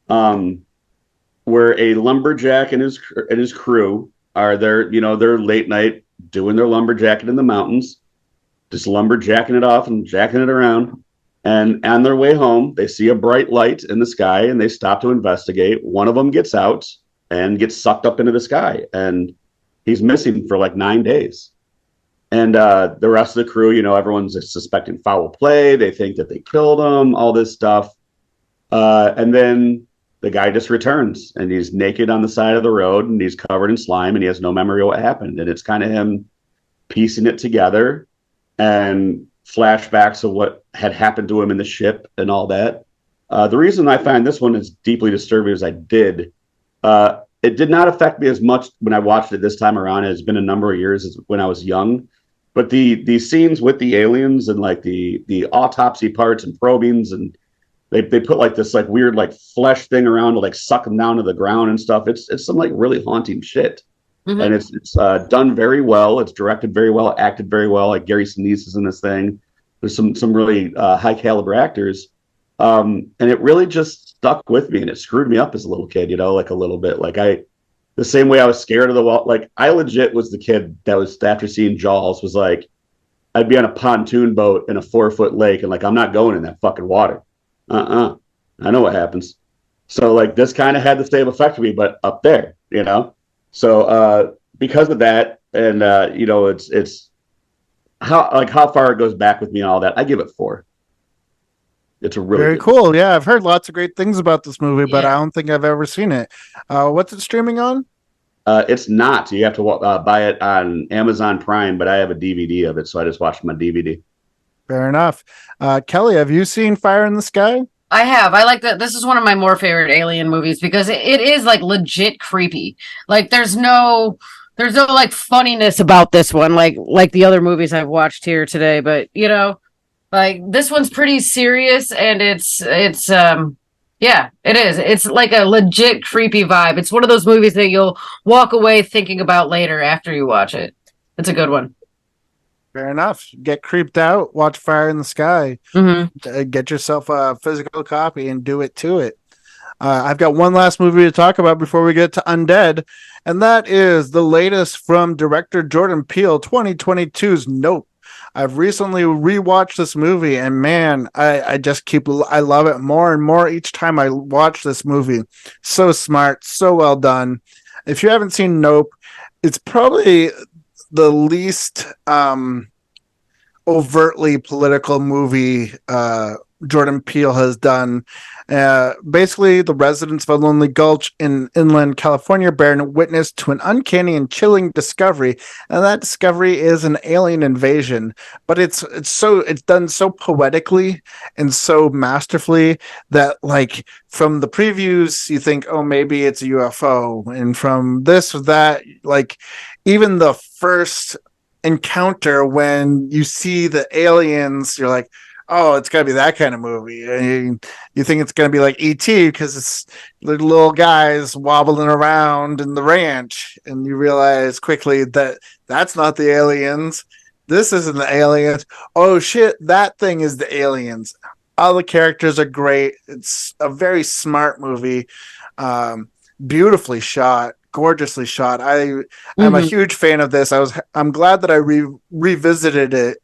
C: where a lumberjack and his crew are there. They're late night doing their lumberjacking in the mountains, just lumberjacking it off and jacking it around. And on their way home, they see a bright light in the sky and they stop to investigate. One of them gets out and gets sucked up into the sky, and he's missing for like 9 days. And the rest of the crew, everyone's suspecting foul play. They think that they killed him, all this stuff. And then the guy just returns, and he's naked on the side of the road, and he's covered in slime, and he has no memory of what happened. And it's kind of him piecing it together and flashbacks of what had happened to him in the ship and all that. The reason I find this one is deeply disturbing as I did, it did not affect me as much when I watched it this time around. It's been a number of years as when I was young. But the scenes with the aliens and like the autopsy parts and probings, and they put like this like weird like flesh thing around to like suck them down to the ground and stuff. It's some like really haunting shit. Mm-hmm. And it's done very well. It's directed very well, acted very well. Like Gary Sinise is in this thing. There's some really high caliber actors. And it really just stuck with me, and it screwed me up as a little kid, like a little bit. Like the same way I was scared of the wall. Like I legit was the kid that was, after seeing Jaws, was like, I'd be on a pontoon boat in a 4-foot lake and like, I'm not going in that fucking water. I know what happens. So like this kind of had the same effect on me, but up there, So because of that, and it's how far it goes back with me and all that, I give it 4. It's a really
B: very cool. Yeah, I've heard lots of great things about this movie, but I don't think I've ever seen it. What's it streaming on?
C: It's not. You have to buy it on Amazon Prime, but I have a DVD of it, so I just watched my DVD.
B: Fair enough. Kelly, have you seen Fire in the Sky?
D: I have. I like that. This is one of my more favorite alien movies because it is like legit creepy. Like there's no like funniness about this one, like the other movies I've watched here today. But like this one's pretty serious, and it's yeah, it is. It's like a legit creepy vibe. It's one of those movies that you'll walk away thinking about later after you watch it. It's a good one.
B: Fair enough. Get creeped out, watch Fire in the Sky. Mm-hmm. Get yourself a physical copy and do it to it. I've got one last movie to talk about before we get to Undead, and that is the latest from director Jordan Peele, 2022's Nope. I've recently rewatched this movie, and man, I love it more and more each time I watch this movie. So smart, so well done. If you haven't seen Nope, it's probably the least overtly political movie Jordan Peele has done. Basically, the residents of a lonely gulch in inland California bear witness to an uncanny and chilling discovery, and that discovery is an alien invasion. But it's done so poetically and so masterfully that, like, from the previews, you think, oh, maybe it's a UFO, and from this or that, like, even the first encounter when you see the aliens, you're like, oh, it's got to be that kind of movie. And you think it's going to be like E.T. because it's little guys wobbling around in the ranch. And you realize quickly that that's not the aliens. This isn't the aliens. Oh, shit, that thing is the aliens. All the characters are great. It's a very smart movie. Beautifully shot. gorgeously shot. I'm a
D: Mhm.
B: huge fan of this. I'm glad that I revisited it.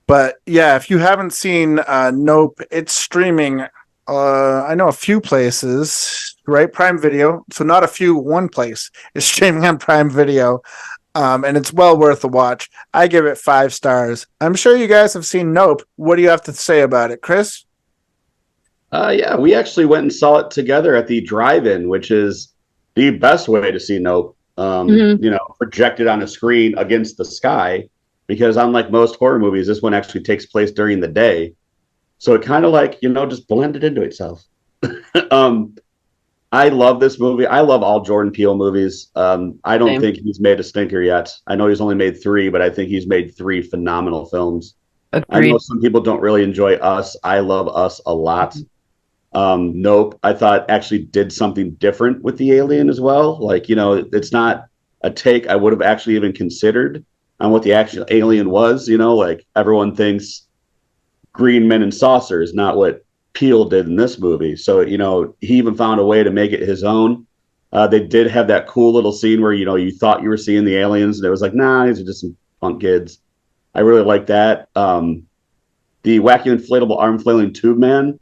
B: But yeah, if you haven't seen Nope, it's streaming. I know a few places, right? Prime Video. So not a few, one place is streaming on Prime Video. And it's well worth a watch. I give it 5 stars. I'm sure you guys have seen Nope. What do you have to say about it, Chris?
C: Yeah, we actually went and saw it together at the drive-in, which is the best way to see Nope.
D: Mhm.
C: Projected on a screen against the sky, because unlike most horror movies, this one actually takes place during the day. So it kind of just blended into itself. um, I love this movie. I love all Jordan Peele movies. I don't
D: Same.
C: think he's made a stinker yet. I know he's only made 3, but I think he's made 3 phenomenal films. I know
D: Agreed.
C: some people don't really enjoy Us. I love Us a lot. Nope, I thought actually did something different with the alien as well. It's not a take I would have actually even considered on what the actual alien was. Like everyone thinks green men and saucers, not what Peel did in this movie. So, he even found a way to make it his own. They did have that cool little scene where, you thought you were seeing the aliens and it was like, nah, these are just some punk kids. I really like that. The wacky inflatable arm flailing tube man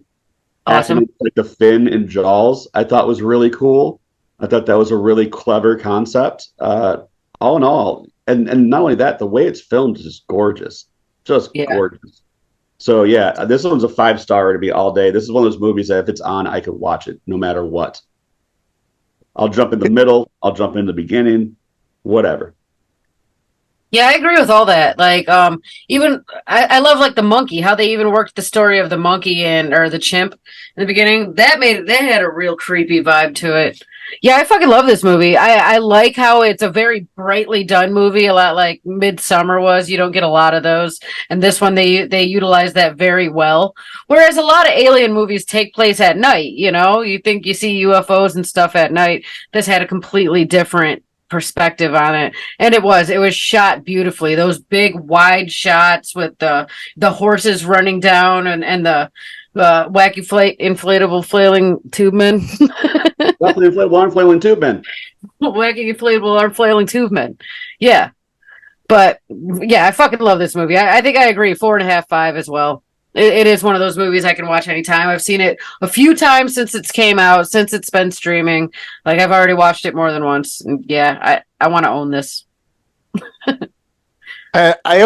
C: acting
D: Awesome.
C: like the fin in Jaws, I thought was really cool. I thought that was a really clever concept. All in all, and not only that, the way it's filmed is just gorgeous, just
D: Yeah.
C: gorgeous. So yeah, this one's a 5 star to be all day. This is one of those movies that if it's on, I could watch it no matter what. I'll jump in the middle. I'll jump in the beginning, whatever.
D: Yeah, I agree with all that. Like, even I love like the monkey, how they even worked the story of the monkey or the chimp in the beginning. That had a real creepy vibe to it. Yeah, I fucking love this movie. I like how it's a very brightly done movie, a lot like Midsummer was. You don't get a lot of those, and this one they utilize that very well. Whereas a lot of alien movies take place at night. You think you see UFOs and stuff at night. This had a completely different perspective on it, and it was shot beautifully. Those big wide shots with the horses running down and the wacky inflatable flailing tube men.
C: Definitely inflatable arm flailing tube man.
D: Wacky inflatable arm flailing tube men. Yeah, but yeah, I fucking love this movie. I think I agree, 4.5, 5 as well. It is one of those movies I can watch anytime. I've seen it a few times since it's came out, since it's been streaming. Like I've already watched it more than once. And yeah, I want to own this.
B: I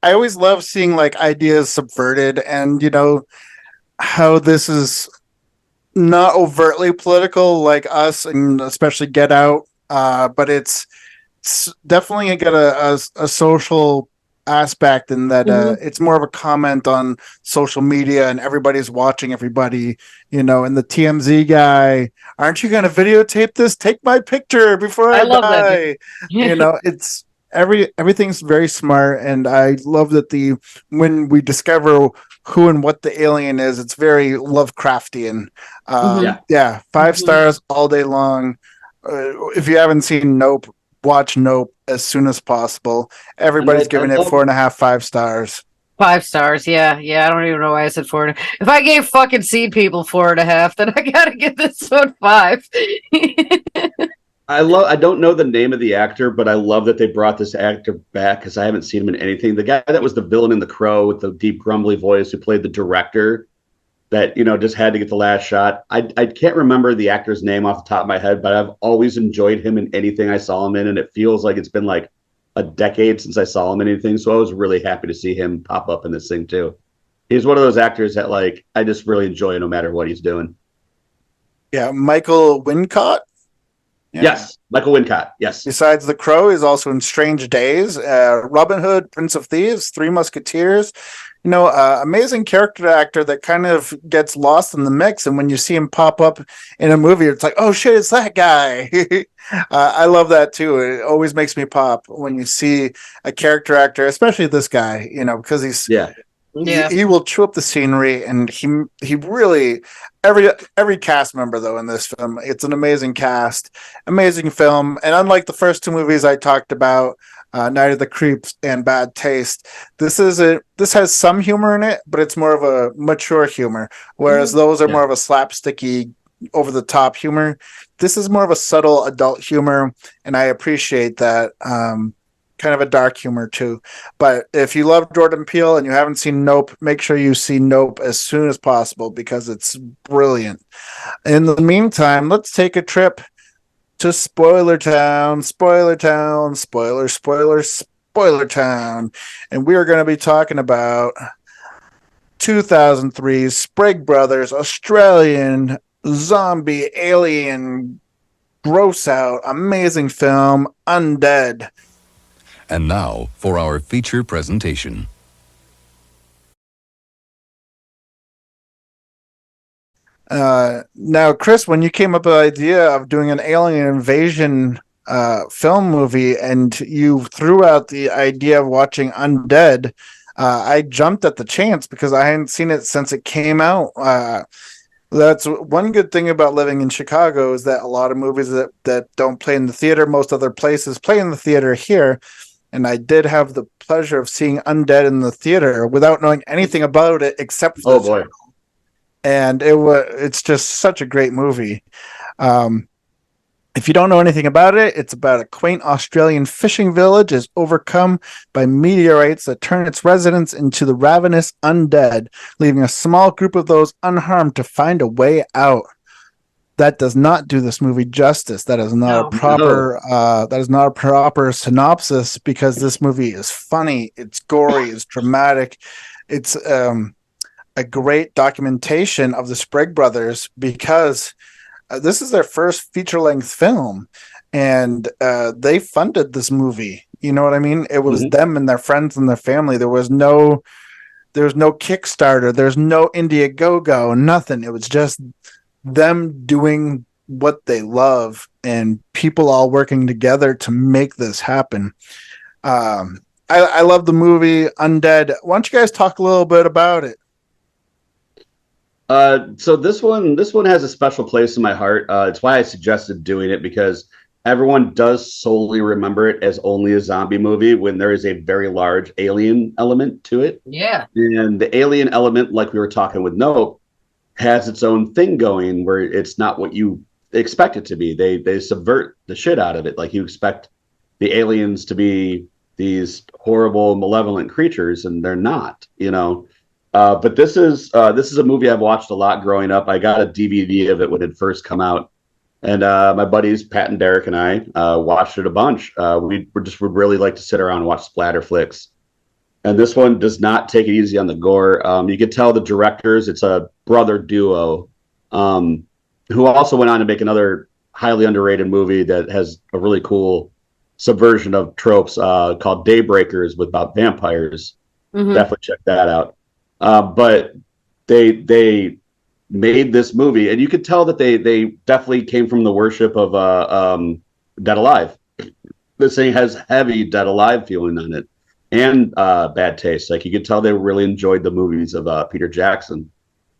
B: always love seeing like ideas subverted, and how this is not overtly political like Us and especially Get Out, but it's definitely got a social aspect in that
D: Mhm.
B: it's more of a comment on social media and everybody's watching everybody, and the TMZ guy, aren't you going to videotape this? Take my picture before
D: I
B: I
D: love that dude.
B: die. It's everything's very smart, and I love that when we discover who and what the alien is, it's very Lovecraftian.
D: Mhm.
B: Yeah, 5 stars all day long. If you haven't seen Nope, watch Nope as soon as possible.
C: And
B: Everybody's
C: I
B: giving it
C: love
B: 4.5, 5 stars.
D: 5 stars. Yeah, yeah. I don't even know why I said 4. If I gave fucking Seed People 4.5, then I gotta give this one 5.
C: I don't know the name of the actor, but I love that they brought this actor back because I haven't seen him in anything. The guy that was the villain in The Crow with the deep grumbly voice who played the director that just had to get the last shot. I can't remember the actor's name off the top of my head, but I've always enjoyed him in anything I saw him in, and it feels like it's been like a decade since I saw him in anything. So I was really happy to see him pop up in this thing too. He's one of those actors that I just really enjoy no matter what he's doing.
B: Yeah, Michael Wincott. Yeah.
C: Yes, Michael Wincott. Yes.
B: Besides The Crow, he's also in Strange Days, Robin Hood, Prince of Thieves, Three Musketeers. Amazing character actor that kind of gets lost in the mix. And when you see him pop up in a movie, it's like, oh shit, it's that guy. I love that too. It always makes me pop when you see a character actor, especially this guy, because he's
C: Yeah.
D: Yeah.
B: he will chew up the scenery, and he really every cast member though in this film, it's an amazing cast, amazing film, and unlike the first 2 movies I talked about, Night of the Creeps and Bad Taste, this has some humor in it, but it's more of a mature humor, whereas those are
C: Yeah.
B: more of a slapsticky, over the top humor. This is more of a subtle adult humor, and I appreciate that. Kind of a dark humor too. But if you love Jordan Peele and you haven't seen Nope, make sure you see Nope as soon as possible because it's brilliant. In the meantime, let's take a trip to Spoiler Town, Spoiler Town, Spoiler Town. And we are going to be talking about 2003 Sprague Brothers Australian zombie alien gross out amazing film Undead.
E: And now for our feature presentation.
B: Now, Chris, when you came up with the idea of doing an alien invasion film movie and you threw out the idea of watching Undead, I jumped at the chance because I hadn't seen it since it came out. That's one good thing about living in Chicago is that a lot of movies that don't play in the theater, most other places play in the theater here. And I did have the pleasure of seeing Undead in the theater without knowing anything about it except for
C: boy.
B: And it's just such a great movie. If you don't know anything about it, it's about a quaint Australian fishing village is overcome by meteorites that turn its residents into the ravenous undead, leaving a small group of those unharmed to find a way out. That does not do this movie justice. That is not a proper synopsis because this movie is funny, it's gory, it's dramatic. It's a great documentation of the Sprague brothers because this is their first feature-length film, and they funded this movie. You know what I mean? It was them and their friends and their family. There was no Kickstarter. There's no Indiegogo. Nothing. It was just them doing what they love and people all working together to make this happen. I love the movie Undead. Why don't you guys talk a little bit about it?
C: So this one has a special place in my heart. It's why I suggested doing it because everyone does solely remember it as only a zombie movie when there is a very large alien element to it.
D: Yeah.
C: And the alien element, like we were talking with Nope, has its own thing going where it's not what you expect it to be. They subvert the shit out of it. Like you expect the aliens to be these horrible, malevolent creatures, and they're not, you know. But this is a movie I've watched a lot growing up. I got a DVD of it when it first come out, and my buddies Pat and Derek and I watched it a bunch. We would really like to sit around and watch splatter flicks, and this one does not take it easy on the gore. You can tell the directors; it's a brother duo, who also went on to make another highly underrated movie that has a really cool subversion of tropes called Daybreakers about vampires. Definitely check that out. But they made this movie, and you could tell that they definitely came from the worship of Dead Alive. This thing has heavy Dead Alive feeling on it, and bad taste. Like you could tell they really enjoyed the movies of Peter Jackson.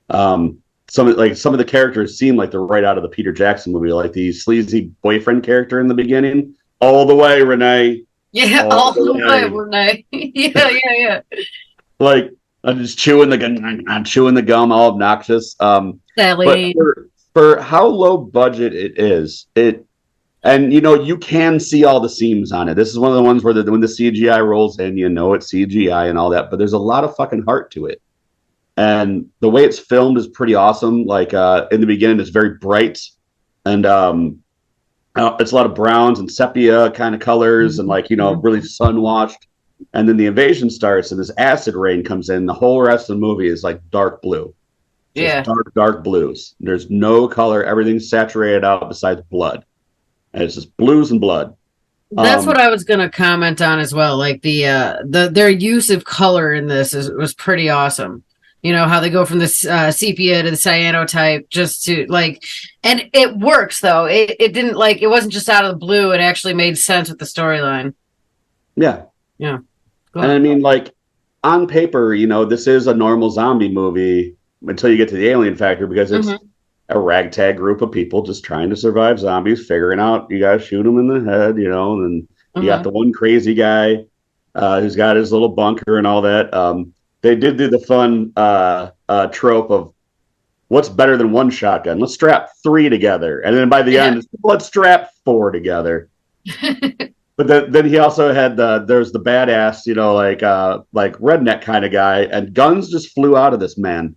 C: Some of the characters seem like they're right out of the Peter Jackson movie, like the sleazy boyfriend character in the beginning. All the way, Renee.
D: Yeah, all the way, Renee. Yeah.
C: Like. I'm just chewing the gum, all obnoxious.
D: Sally.
C: But for how low budget it is, and you can see all the seams on it. This is one of the ones where when the CGI rolls in, it's CGI and all that, but there's a lot of fucking heart to it. And the way it's filmed is pretty awesome. Like in the beginning, it's very bright, and it's a lot of browns and sepia kind of colors, and really sun washed. And then the invasion starts and this acid rain comes in. The whole rest of the movie is like dark blue. Just dark blues. There's no color. Everything's saturated out besides blood. And it's just blues and blood.
D: That's what I was going to comment on as well. Like their use of color in this was pretty awesome. You know, how they go from the sepia to the cyanotype just to and it works though. It didn't it wasn't just out of the blue. It actually made sense with the storyline.
C: Yeah.
D: Yeah.
C: And I mean, on paper, this is a normal zombie movie until you get to the alien factor because it's a ragtag group of people just trying to survive zombies, figuring out you got to shoot them in the head, and you got the one crazy guy who's got his little bunker and all that. They did do the fun trope of what's better than one shotgun? Let's strap 3 together. And then by the end, it's, let's strap 4 together. But then he also had there's the badass, like redneck kind of guy, and guns just flew out of this man.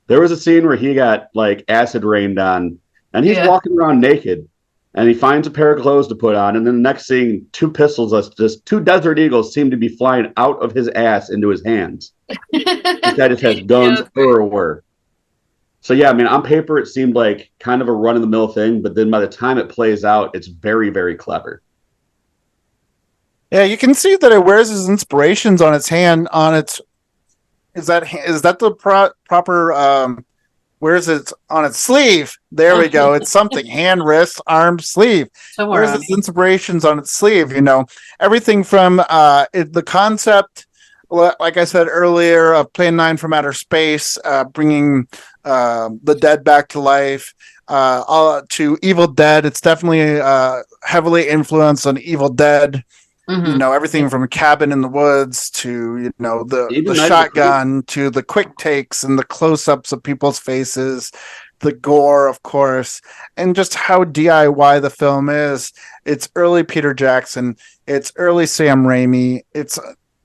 C: There was a scene where he got like acid rained on, and he's walking around naked, and he finds a pair of clothes to put on, and then the next scene, 2 pistols, just 2 Desert Eagles seem to be flying out of his ass into his hands. This guy just has guns everywhere. So yeah, I mean, on paper it seemed like kind of a run-of-the-mill thing, but then by the time it plays out, it's very, very clever.
B: Yeah, you can see that it wears his inspirations on its hand. On its is that the proper? Where's it on its sleeve? There we go. It's something: hand, wrist, arm, sleeve. Where's its inspirations on its sleeve? Everything from the concept, like I said earlier, of Plan 9 from outer space, bringing the dead back to life, to Evil Dead. It's definitely heavily influenced on Evil Dead. Mm-hmm. Everything from a cabin in the woods to the shotgun to the quick takes and the close-ups of people's faces, the gore, of course, and just how DIY the film is. It's early Peter Jackson. It's early Sam Raimi. It's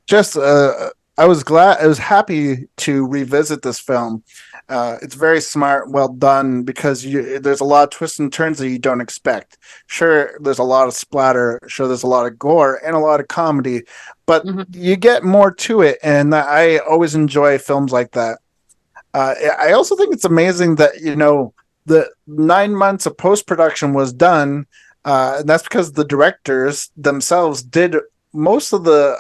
B: just I was happy to revisit this film. It's very smart, well done, because there's a lot of twists and turns that you don't expect. Sure, there's a lot of splatter. Sure, there's a lot of gore and a lot of comedy, but you get more to it, and I always enjoy films like that. I also think it's amazing that the 9 months of post-production was done, and that's because the directors themselves did most of the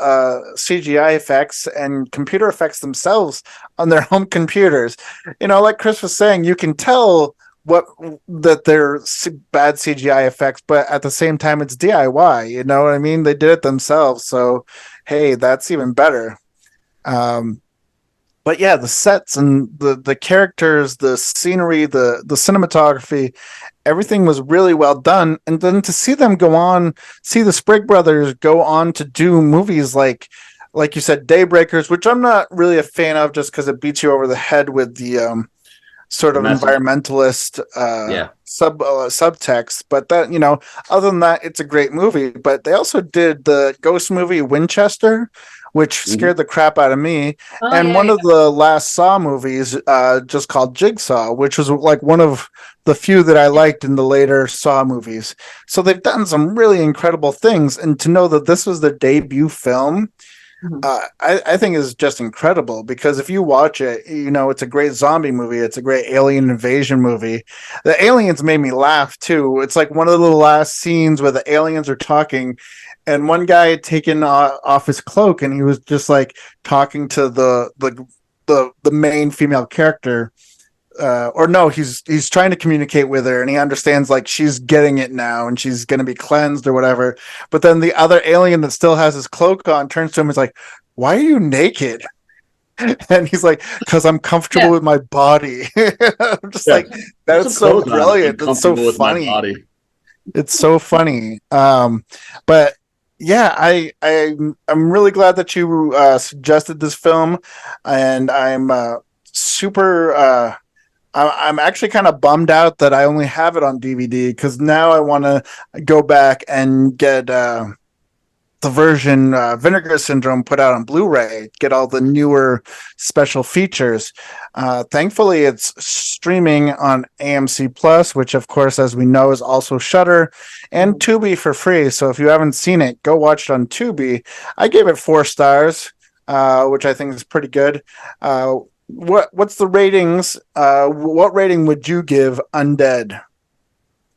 B: CGI effects and computer effects themselves on their home computers. Like Chris was saying, you can tell that they're bad CGI effects, but at the same time, it's DIY. You know what I mean? They did it themselves. So, hey, that's even better. But yeah, the sets and the characters, the scenery, the cinematography, everything was really well done. And then to see them see the Sprigg brothers go on to do movies like you said, Daybreakers, which I'm not really a fan of just because it beats you over the head with the sort of environmentalist subtext. But that, other than that, it's a great movie. But they also did the ghost movie Winchester, which scared the crap out of me. One of the last Saw movies, just called Jigsaw, which was like one of the few that I liked in the later Saw movies. So they've done some really incredible things. And to know that this was their debut film, I think is just incredible, because if you watch it, it's a great zombie movie. It's a great alien invasion movie. The aliens made me laugh too. It's like one of the last scenes where the aliens are talking, and one guy had taken off his cloak, and he was just like talking to the main female character. Or no, he's trying to communicate with her, and he understands like she's getting it now and she's going to be cleansed or whatever. But then the other alien that still has his cloak on turns to him and is like, "Why are you naked?" And he's like, "Because I'm comfortable with my body." I'm just like, that's so brilliant. That's so funny. It's so funny. But yeah, I'm really glad that you suggested this film, and I'm super. I'm actually kind of bummed out that I only have it on DVD, because now I want to go back and get the version Vinegar Syndrome put out on Blu-ray, get all the newer special features. Thankfully, it's streaming on AMC Plus, which, of course, as we know, is also Shudder, and Tubi for free. So if you haven't seen it, go watch it on Tubi. I gave it 4 stars, which I think is pretty good. What's the ratings? What rating would you give Undead?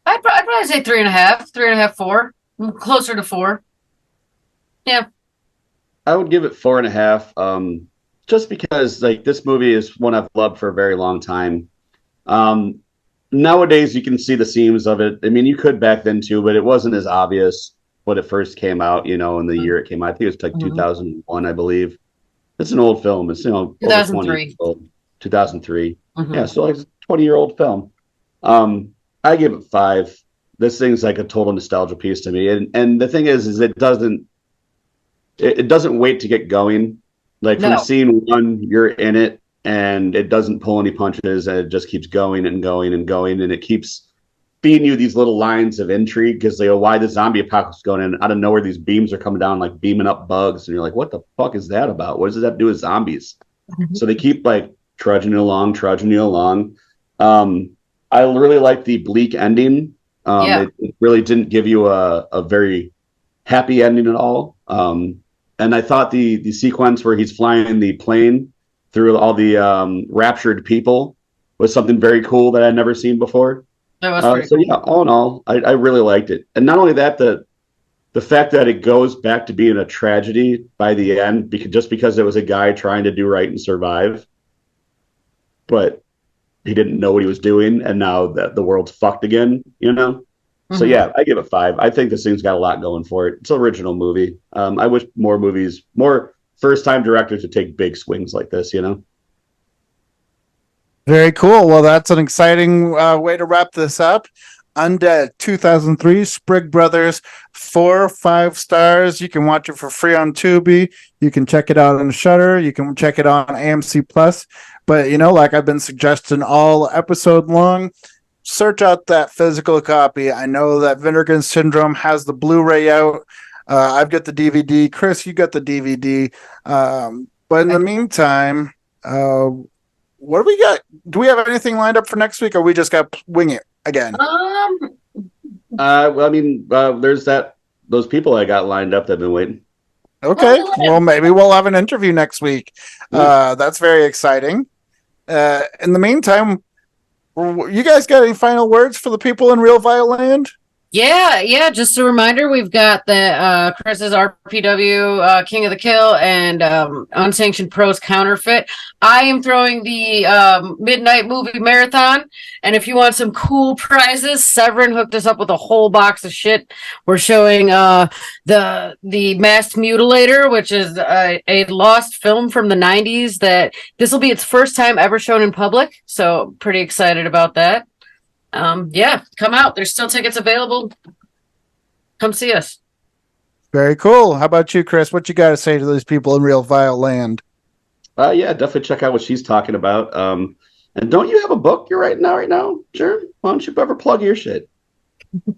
D: I'd probably say 3.5, 4, closer to 4. Yeah,
C: I would give it 4.5. Just because like this movie is one I've loved for a very long time. Nowadays you can see the seams of it. I mean, you could back then too, but it wasn't as obvious when it first came out. In the year it came out. I think it was like 2001, I believe. It's an old film. It's
D: 2003.
C: Over 20 years old. 2003. Yeah, so like a 20-year-old film. I give it 5. This thing's like a total nostalgia piece to me. And the thing is it doesn't wait to get going. Like from scene 1, you're in it, and it doesn't pull any punches, and it just keeps going and going and going, and it keeps feeding you these little lines of intrigue because they go, why the zombie apocalypse is going in out of nowhere, these beams are coming down like beaming up bugs, and you're like, what the fuck is that about? What does that have to do with zombies? So they keep like trudging you along. I really like the bleak ending. It really didn't give you a very happy ending at all. And I thought the sequence where he's flying the plane through all the raptured people was something very cool that I'd never seen before.
D: That was pretty cool.
C: Yeah, all in all, I really liked it. And not only that, the fact that it goes back to being a tragedy by the end, because it was a guy trying to do right and survive, but he didn't know what he was doing, and now that the world's fucked again, you know? Mm-hmm. So yeah, I give it 5. I think this thing's got a lot going for it. It's an original movie. I wish more first-time directors would take big swings like this, you know?
B: Very cool. Well, that's an exciting way to wrap this up. Undead 2003, Sprigg Brothers, 4 or 5 stars. You can watch it for free on Tubi. You can check it out on Shudder. You can check it on AMC Plus. But, like I've been suggesting all episode long, search out that physical copy. I know that Vinegar Syndrome has the Blu-ray out. I've got the DVD. Chris, you got the DVD. But in the meantime, what do we got? Do we have anything lined up for next week, or we just got wing it again?
C: There's those people I got lined up that have been waiting.
B: Okay, well, maybe we'll have an interview next week. That's very exciting. In the meantime, you guys got any final words for the people in Real Violent?
D: Yeah. Just a reminder, we've got the Chris's RPW King of the Kill and Unsanctioned Pros Counterfeit. I am throwing the Midnight Movie Marathon, and if you want some cool prizes, Severin hooked us up with a whole box of shit. We're showing the Masked Mutilator, which is a lost film from the 90s that this will be its first time ever shown in public, so pretty excited about that. Come out. There's still tickets available. Come see us.
B: Very cool. How about you, Chris? What you got to say to those people in Real Violent?
C: Definitely check out what she's talking about. And don't you have a book you're writing now right now? Sure. Why don't you ever plug your shit?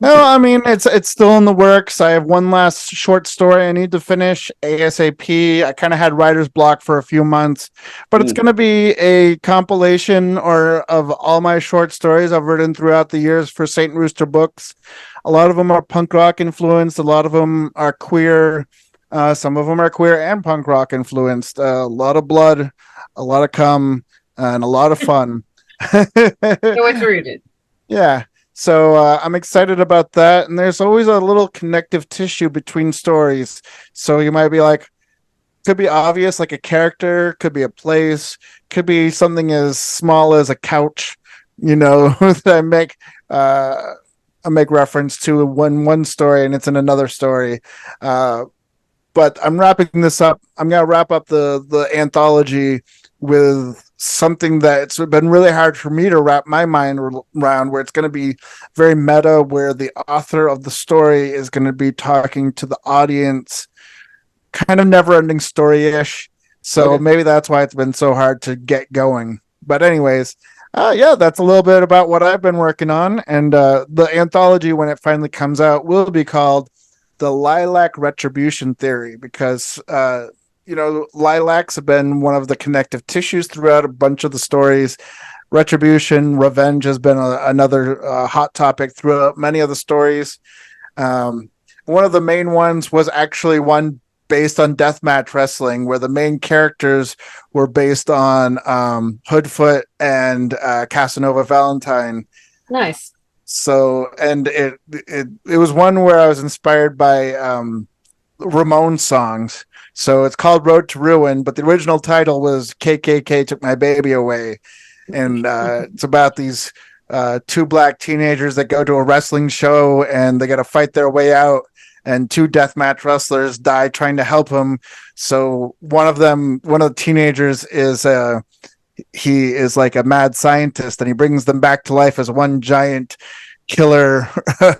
B: No, I mean, it's still in the works. I have one last short story I need to finish ASAP. I kind of had writer's block for a few months, but it's going to be a compilation of all my short stories I've written throughout the years for St. Rooster Books. A lot of them are punk rock influenced. A lot of them are queer. Some of them are queer and punk rock influenced. A lot of blood, a lot of cum, and a lot of fun.
D: Can't wait to read it.
B: Yeah. So I'm excited about that. And there's always a little connective tissue between stories. So you might be like, could be obvious, like a character, could be a place, could be something as small as a couch, that I make reference to one story and it's in another story. But I'm wrapping this up. I'm going to wrap up the anthology with something that's been really hard for me to wrap my mind around, where it's going to be very meta, where the author of the story is going to be talking to the audience, kind of never-ending story-ish. So Maybe that's why it's been so hard to get going. But anyways, that's a little bit about what I've been working on. And the anthology, when it finally comes out, will be called The Lilac Retribution Theory, because lilacs have been one of the connective tissues throughout a bunch of the stories. Retribution, revenge has been another hot topic throughout many of the stories. One of the main ones was actually one based on deathmatch wrestling, where the main characters were based on Hoodfoot and Casanova Valentine.
D: Nice.
B: So, and it was one where I was inspired by Ramones songs. So it's called Road to Ruin, but the original title was KKK Took My Baby Away. And it's about these 2 black teenagers that go to a wrestling show and they got to fight their way out. And 2 deathmatch wrestlers die trying to help them. So one of the teenagers he is like a mad scientist, and he brings them back to life as one giant killer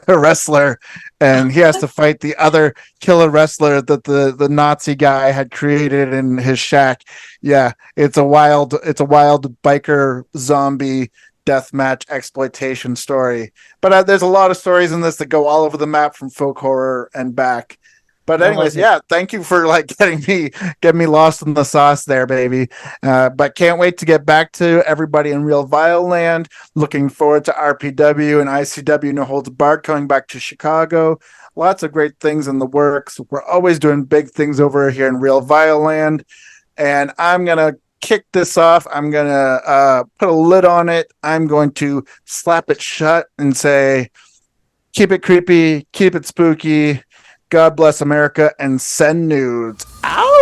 B: wrestler, and he has to fight the other killer wrestler that the Nazi guy had created in his shack. Yeah, it's a wild biker zombie deathmatch exploitation story. But there's a lot of stories in this that go all over the map from folk horror and back. But anyways, yeah, thank you for like getting me lost in the sauce there, baby. But can't wait to get back to everybody in Real Vile Land. Looking forward to RPW and ICW No Holds Barred coming back to Chicago. Lots of great things in the works. We're always doing big things over here in Real Vile Land. And I'm going to kick this off. I'm going to put a lid on it. I'm going to slap it shut and say, keep it creepy, keep it spooky. God bless America, and send nudes. Out.